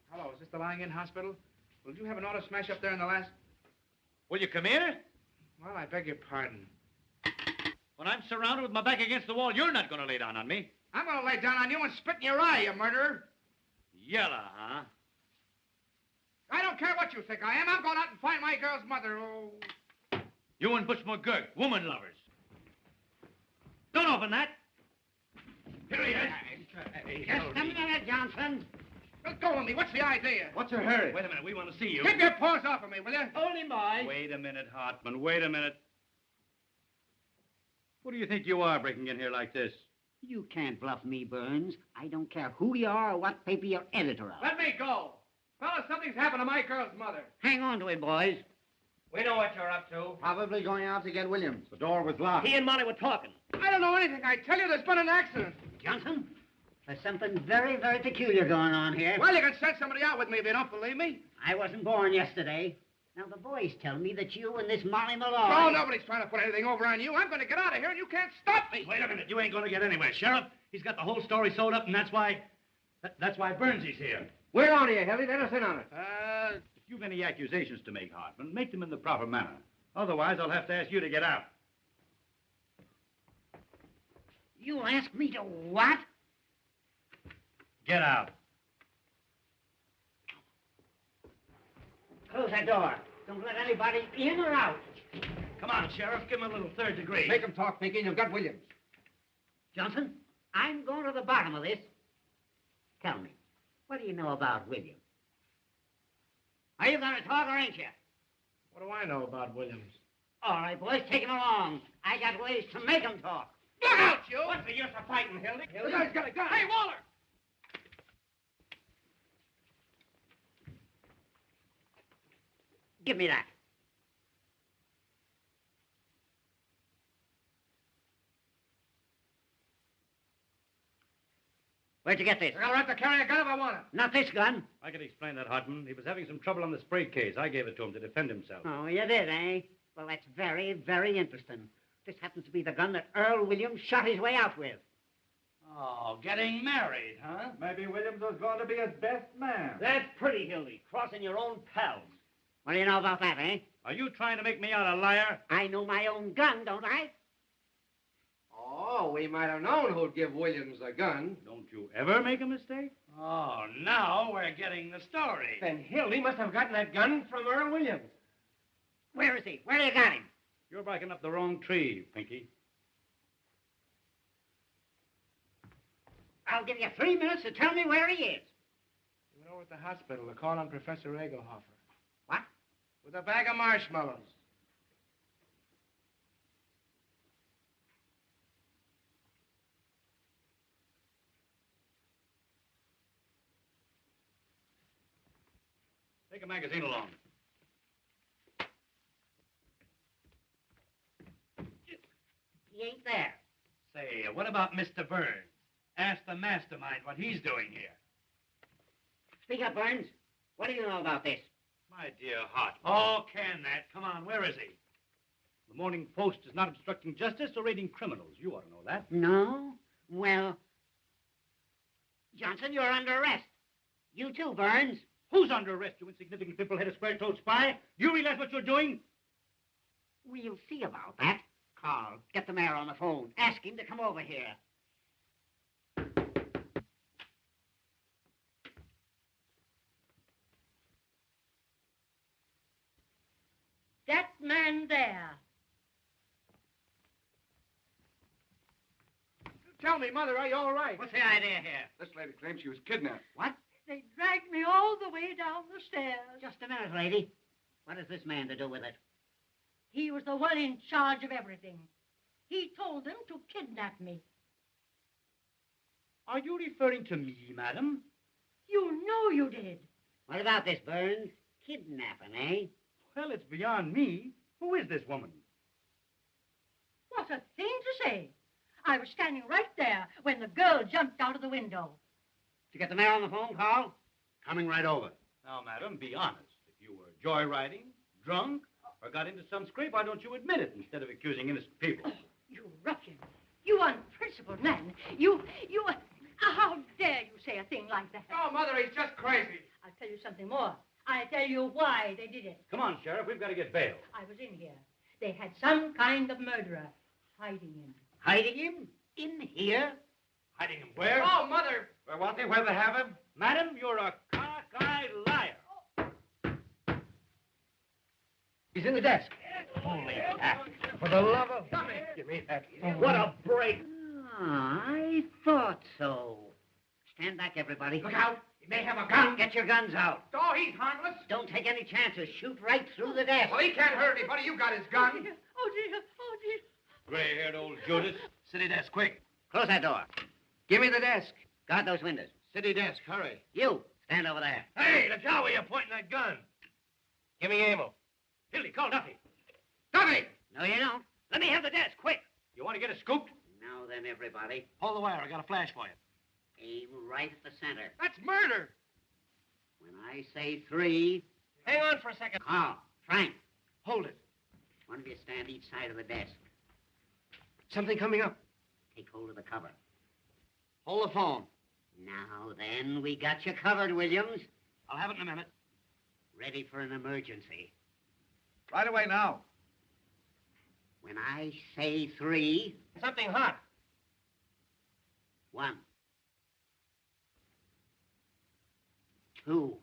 Hello, is this the lying-in hospital? Well, did you have an auto smash up there in the last... Will you come here? Well, I beg your pardon. When I'm surrounded with my back against the wall, you're not going to lay down on me. I'm going to lay down on you and spit in your eye, you murderer. Yella, huh? I don't care what you think I am. I'm going out and find my girl's mother. Oh. You and Butch McGurk, woman lovers. Don't open that. Here he is. Just a minute, Johnson. Let go of me. What's the idea? What's your hurry? Wait a minute. We want to see you. Keep your paws off of me, will you? Only mine. Wait a minute, Hartman. Wait a minute. What do you think you are breaking in here like this? You can't bluff me, Burns. I don't care who you are or what paper you're editor of. Let me go. Fellas, something's happened to my girl's mother. Hang on to it, boys. We know what you're up to. Probably going out to get Williams. The door was locked. He and Molly were talking. I don't know anything. I tell you, there's been an accident. Johnson, there's something very, very peculiar going on here. Well, you can send somebody out with me if you don't believe me. I wasn't born yesterday. Now, the boys tell me that you and this Molly Malloy... Oh, nobody's trying to put anything over on you. I'm going to get out of here, and you can't stop me. Wait a minute. You ain't going to get anywhere, Sheriff. He's got the whole story sewed up, and that's why Burnsy's here. We're on here, Hilly. Let us in on it. If you've any accusations to make, Hartman, make them in the proper manner. Otherwise, I'll have to ask you to get out. You ask me to what? Get out. Close that door. Don't let anybody in or out. Come on, Sheriff. Give him a little third degree. Make him talk, Pinky, and you've got Williams. Johnson, I'm going to the bottom of this. Tell me, what do you know about Williams? Are you going to talk or ain't you? What do I know about Williams? All right, boys, take him along. I got ways to make him talk. Look out, you! What's the use of fighting, Hildy? The guy's got a gun. Hey, Waller! Give me that. Where'd you get this? I got a right to carry a gun if I want it. Not this gun. I can explain that, Hartman. He was having some trouble on the spray case. I gave it to him to defend himself. Oh, you did, eh? Well, that's very, very interesting. This happens to be the gun that Earl Williams shot his way out with. Oh, getting married, huh? Maybe Williams was going to be his best man. That's pretty, Hildy. Crossing your own pals. What do you know about that, eh? Are you trying to make me out a liar? I know my own gun, don't I? Oh, we might have known who'd give Williams a gun. Don't you ever make a mistake? Oh, now we're getting the story. Then Hildy must have gotten that gun from Earl Williams. Where is he? Where do you got him? You're barking up the wrong tree, Pinky. I'll give you 3 minutes to tell me where he is. You know, at the hospital, they're calling on Professor Egelhofer. What? With a bag of marshmallows. Take a magazine along. He ain't there. Say, what about Mr. Burns? Ask the mastermind what he's doing here. Speak up, Burns. What do you know about this? My dear Hartman. Oh, can that? Come on, where is he? The Morning Post is not obstructing justice or raiding criminals. You ought to know that. No? Well, Johnson, you're under arrest. You too, Burns. Who's under arrest, you insignificant pimple-headed square-toed spy? You realize what you're doing? We'll see about that. Carl, get the mayor on the phone. Ask him to come over here. That man there. Tell me, Mother, are you all right? What's the idea here? This lady claims she was kidnapped. What? They dragged me all the way down the stairs. Just a minute, lady. What has this man to do with it? He was the one in charge of everything. He told them to kidnap me. Are you referring to me, madam? You know you did. What about this, Burns? Kidnapping, eh? Well, it's beyond me. Who is this woman? What a thing to say. I was standing right there when the girl jumped out of the window. Did you get the mayor on the phone, Carl? Coming right over. Now, madam, be honest. If you were joyriding, drunk, or got into some scrape, why don't you admit it instead of accusing innocent people? You ruffian. You unprincipled man. How dare you say a thing like that? Oh, Mother, he's just crazy. I'll tell you something more. I'll tell you why they did it. Come on, Sheriff, we've got to get bail. I was in here. They had some kind of murderer hiding him. Hiding him? In here? Hiding him where? Oh, Mother. Where was he? Where they have him? Madam, you're a cockeyed liar. He's in the desk. Holy cat. For the love of... Give me that. What a break. I thought so. Stand back, everybody. Look out. He may have a gun. Get your guns out. Oh, he's harmless. Don't take any chances. Shoot right through the desk. Well, he can't hurt anybody. You got his gun. Oh, dear. Oh, dear. Gray-haired old Judas. City desk, quick. Close that door. Give me the desk. Guard those windows. City desk, hurry. You, stand over there. Hey, the job where you're pointing that gun. Give me ammo. Hildy, call Duffy. Duffy! No, you don't. Let me have the desk, quick. You want to get it scooped? Now then, everybody. Hold the wire. I got a flash for you. Aim right at the center. That's murder. When I say 3... Hang on for a second. Carl, Frank, Hold it. one of you stand each side of the desk. Something coming up. Take hold of the cover. Hold the phone. Now then, we got you covered, Williams. I'll have it in a minute. Ready for an emergency. Right away now. When I say 3... Something hot. 1. 2.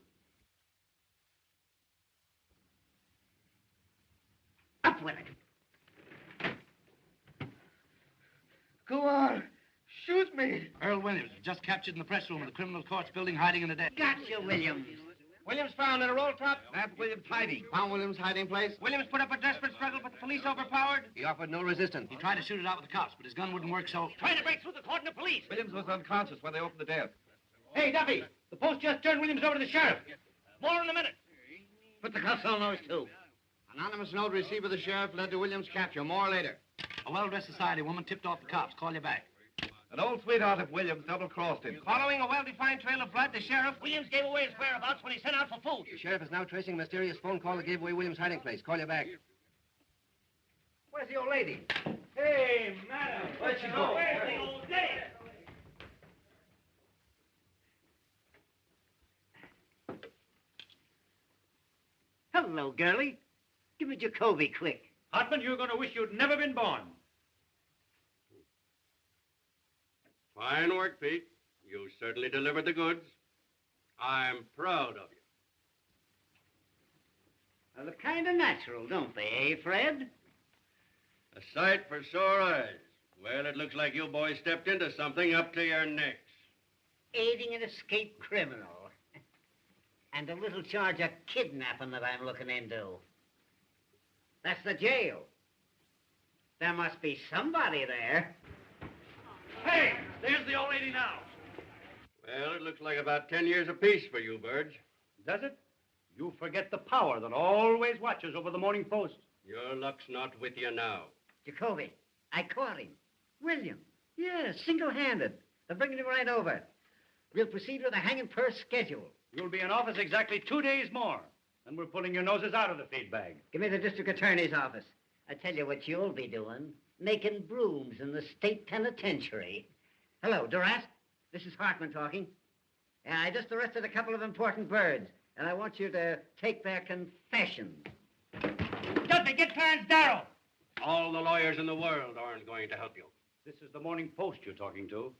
Up with it. Go on. Shoot me. Earl Williams, just captured in the press room of the criminal courts building, hiding in the desk. Gotcha, Williams. Williams found in a roll top. Map Williams hiding. Found Williams' hiding place. Williams put up a desperate struggle, but the police overpowered. He offered no resistance. He tried to shoot it out with the cops, but his gun wouldn't work, so... Trying to break through the cordon of police. Williams was unconscious when they opened the desk. Hey, Duffy, the post just turned Williams over to the sheriff. More in a minute. Put the cuffs on those two. Anonymous note received by the sheriff led to Williams' capture. More later. A well-dressed society woman tipped off the cops. Call you back. An old sweetheart of Williams double-crossed him. Following a well-defined trail of blood, the sheriff... Williams gave away his whereabouts when he sent out for food. The sheriff is now tracing a mysterious phone call that gave away Williams' hiding place. Call you back. Where's the old lady? Hey, madam. Where'd she go? Where's the old lady? Hello, girlie. Give me Jacoby quick. Hartman, you're going to wish you'd never been born. Fine work, Pete. You certainly delivered the goods. I'm proud of you. They look kind of natural, don't they, eh, Fred? A sight for sore eyes. Well, it looks like you boys stepped into something up to your necks. Aiding an escaped criminal. And a little charge of kidnapping that I'm looking into. That's the jail. There must be somebody there. Hey, there's the old lady now. Well, it looks like about 10 years apiece for you, Burge. Does it? You forget the power that always watches over the Morning Post. Your luck's not with you now. Jacoby, I caught him. William. Yeah, single-handed. They're bringing him right over. We'll proceed with a hanging per schedule. You'll be in office exactly 2 days more. And we're pulling your noses out of the feed bag. Give me the district attorney's office. I tell you what you'll be doing. Making brooms in the state penitentiary. Hello, Duras. This is Hartman talking. Yeah, I just arrested a couple of important birds, and I want you to take their confessions. Duffy, get Clarence Darrow. All the lawyers in the world aren't going to help you. This is the Morning Post you're talking to.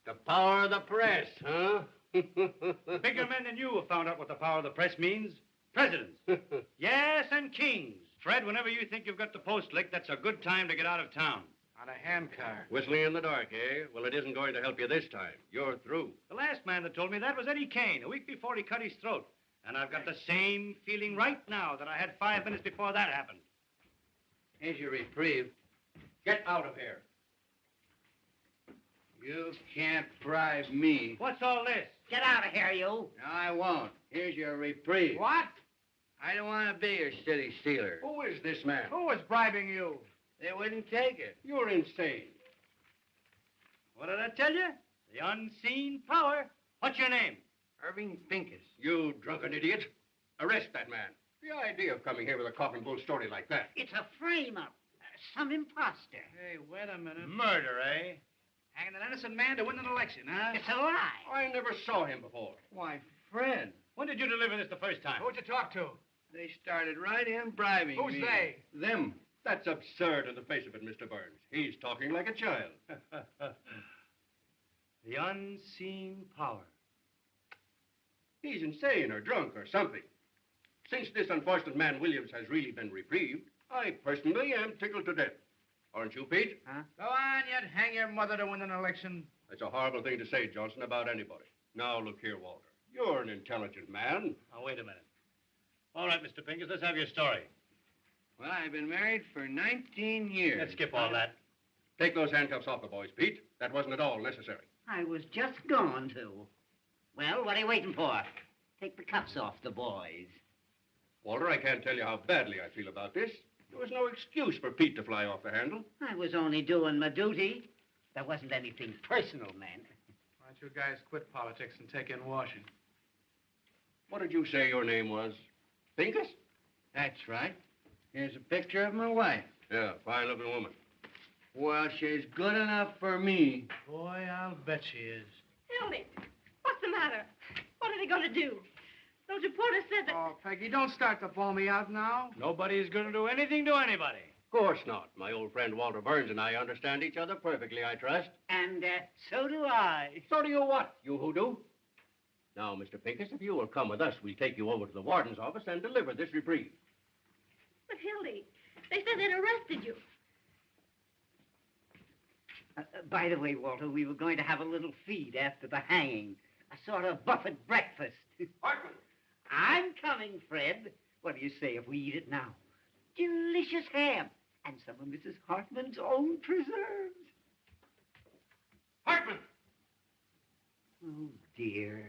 The power of the press, huh? Bigger men than you have found out what the power of the press means. Presidents. Yes, and kings. Fred, whenever you think you've got the post licked, that's a good time to get out of town. On a handcar. Whistling in the dark, eh? Well, it isn't going to help you this time. You're through. The last man that told me that was Eddie Kane, a week before he cut his throat. And I've got the same feeling right now that I had 5 minutes before that happened. Here's your reprieve. Get out of here. You can't bribe me. What's all this? Get out of here, you. No, I won't. Here's your reprieve. What? I don't want to be your city stealer. Who is this man? Who was bribing you? They wouldn't take it. You're insane. What did I tell you? The unseen power. What's your name? Irving Pincus. You drunken idiot. Arrest that man. The idea of coming here with a cock and bull story like that. It's a frame-up. Some imposter. Hey, wait a minute. Murder, eh? Hanging an innocent man to win an election, huh? It's a lie. I never saw him before. Why, Fred. When did you deliver this the first time? Who'd you talk to? They started right in bribing Who's me. they? Them. That's absurd in the face of it, Mr. Burns. He's talking like a child. The unseen power. He's insane or drunk or something. Since this unfortunate man Williams has really been reprieved, I personally am tickled to death. Aren't you, Pete? Huh? Go on, you'd hang your mother to win an election. That's a horrible thing to say, Johnson, about anybody. Now, look here, Walter. You're an intelligent man. Now, wait a minute. All right, Mr. Pincus, let's have your story. Well, I've been married for 19 years. Let's skip all that. Take those handcuffs off the boys, Pete. That wasn't at all necessary. I was just going to. Well, what are you waiting for? Take the cuffs off the boys. Walter, I can't tell you how badly I feel about this. There was no excuse for Pete to fly off the handle. I was only doing my duty. There wasn't anything personal, man. Why don't you guys quit politics and take in washing? What did you say your name was? Pincus? That's right. Here's a picture of my wife. Yeah, fine-looking woman. Well, she's good enough for me. Boy, I'll bet she is. Hildy, what's the matter? What are they going to do? Those reporters said that... Oh, Peggy, don't start to bawl me out now. Nobody's going to do anything to anybody. Of course not. My old friend Walter Burns and I understand each other perfectly, I trust. And so do I. So do you what, you hoodoo? Now, Mr. Pincus, if you will come with us, we'll take you over to the warden's office and deliver this reprieve. But, Hildy, they said they'd arrested you. By the way, Walter, we were going to have a little feed after the hanging. A sort of buffet breakfast. Hartman! I'm coming, Fred. What do you say if we eat it now? Delicious ham. And some of Mrs. Hartman's own preserves. Hartman! Oh, dear.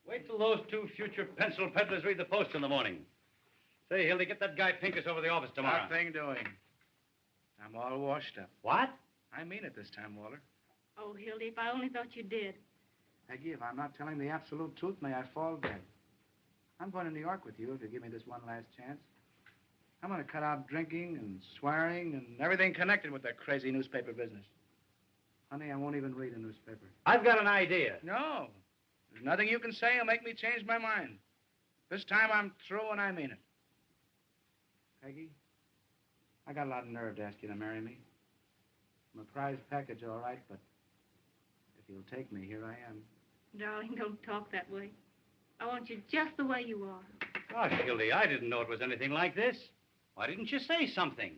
Wait till those two future pencil peddlers read the Post in the morning. Say, Hildy, get that guy Pincus over to the office tomorrow. Nothing doing. I'm all washed up. What? I mean it this time, Walter. Oh, Hildy, if I only thought you did. Peggy, if I'm not telling the absolute truth, may I fall dead. I'm going to New York with you if you give me this one last chance. I'm going to cut out drinking and swearing and everything connected with that crazy newspaper business. Honey, I won't even read a newspaper. I've got an idea. No. There's nothing you can say will make me change my mind. This time I'm through and I mean it. Peggy, I got a lot of nerve to ask you to marry me. I'm a prize package, all right, but if you'll take me, here I am. Darling, don't talk that way. I want you just the way you are. Gosh, Hildy, I didn't know it was anything like this. Why didn't you say something?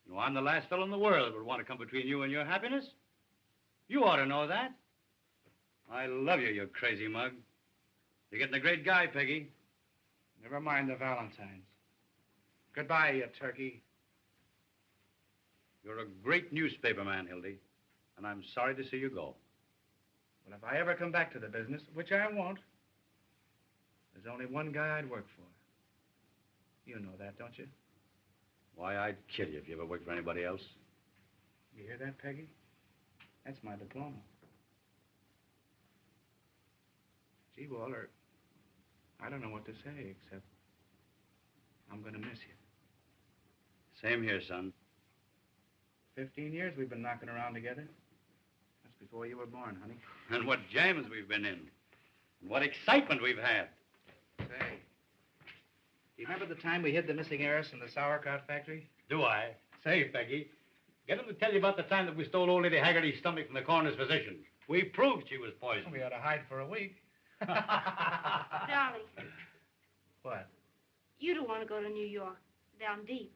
You know, I'm the last fellow in the world that would want to come between you and your happiness. You ought to know that. I love you, you crazy mug. You're getting a great guy, Peggy. Never mind the Valentines. Goodbye, you turkey. You're a great newspaper man, Hildy, and I'm sorry to see you go. Well, if I ever come back to the business, which I won't, there's only one guy I'd work for. You know that, don't you? Why, I'd kill you if you ever worked for anybody else. You hear that, Peggy? That's my diploma. Gee, Walter, I don't know what to say except I'm going to miss you. Same here, son. 15 years we've been knocking around together. That's before you were born, honey. And what jams we've been in. And what excitement we've had. Say, do you remember the time we hid the missing heiress in the sauerkraut factory? Do I? Say, Peggy, get him to tell you about the time that we stole old Lady Haggerty's stomach from the coroner's physician. We proved she was poisoned. We ought to hide for a week. Darling, What? you don't want to go to New York, down deep.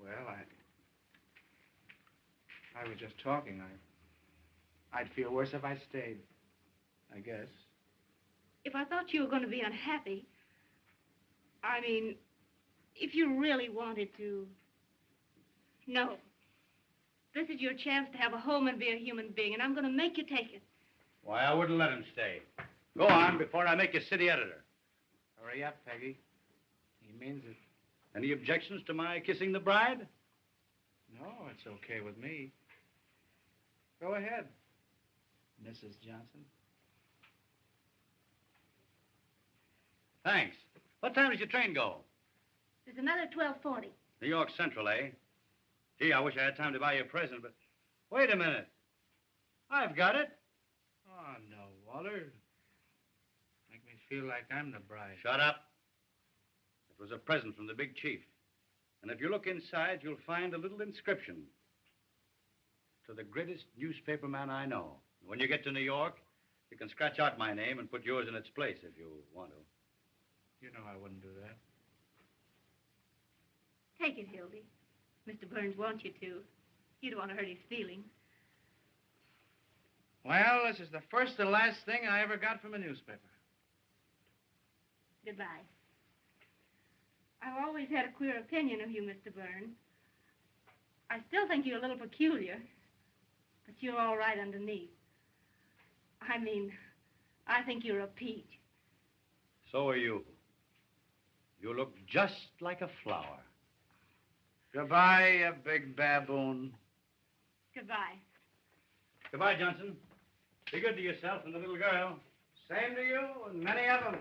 Well, I was just talking. I'd feel worse if I stayed, I guess. If I thought you were going to be unhappy, I mean, if you really wanted to. No. This is your chance to have a home and be a human being, and I'm going to make you take it. Why, I wouldn't let him stay. Go on before I make you city editor. Hurry up, Peggy. He means it. Any objections to my kissing the bride? No, it's okay with me. Go ahead, Mrs. Johnson. Thanks. What time does your train go? There's another 12:40. New York Central, eh? Gee, I wish I had time to buy you a present, but... Wait a minute. I've got it. Oh, no, Walter. Make me feel like I'm the bride. Shut up. It was a present from the big chief. And if you look inside, you'll find a little inscription. To the greatest newspaper man I know. When you get to New York, you can scratch out my name and put yours in its place if you want to. You know I wouldn't do that. Take it, Hildy. Mr. Burns wants you to. You don't want to hurt his feelings. Well, this is the first and last thing I ever got from a newspaper. Goodbye. I've always had a queer opinion of you, Mr. Burns. I still think you're a little peculiar, but you're all right underneath. I mean, I think you're a peach. So are you. You look just like a flower. Goodbye, you big baboon. Goodbye. Goodbye, Johnson. Be good to yourself and the little girl. Same to you and many of them.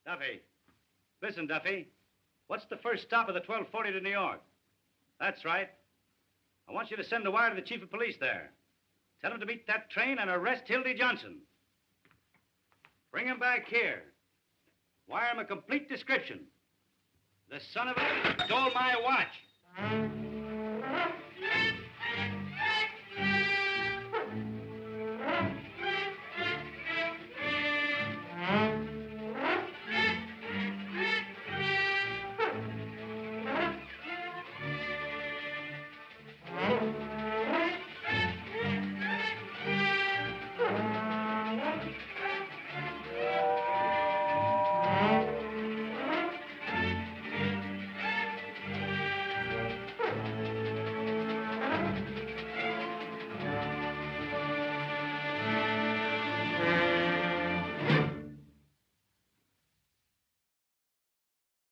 Duffy. Listen, Duffy. What's the first stop of the 12:40 to New York? That's right. I want you to send a wire to the chief of police there. Tell him to meet that train and arrest Hildy Johnson. Bring him back here. Wire him a complete description. The son of a stole my watch.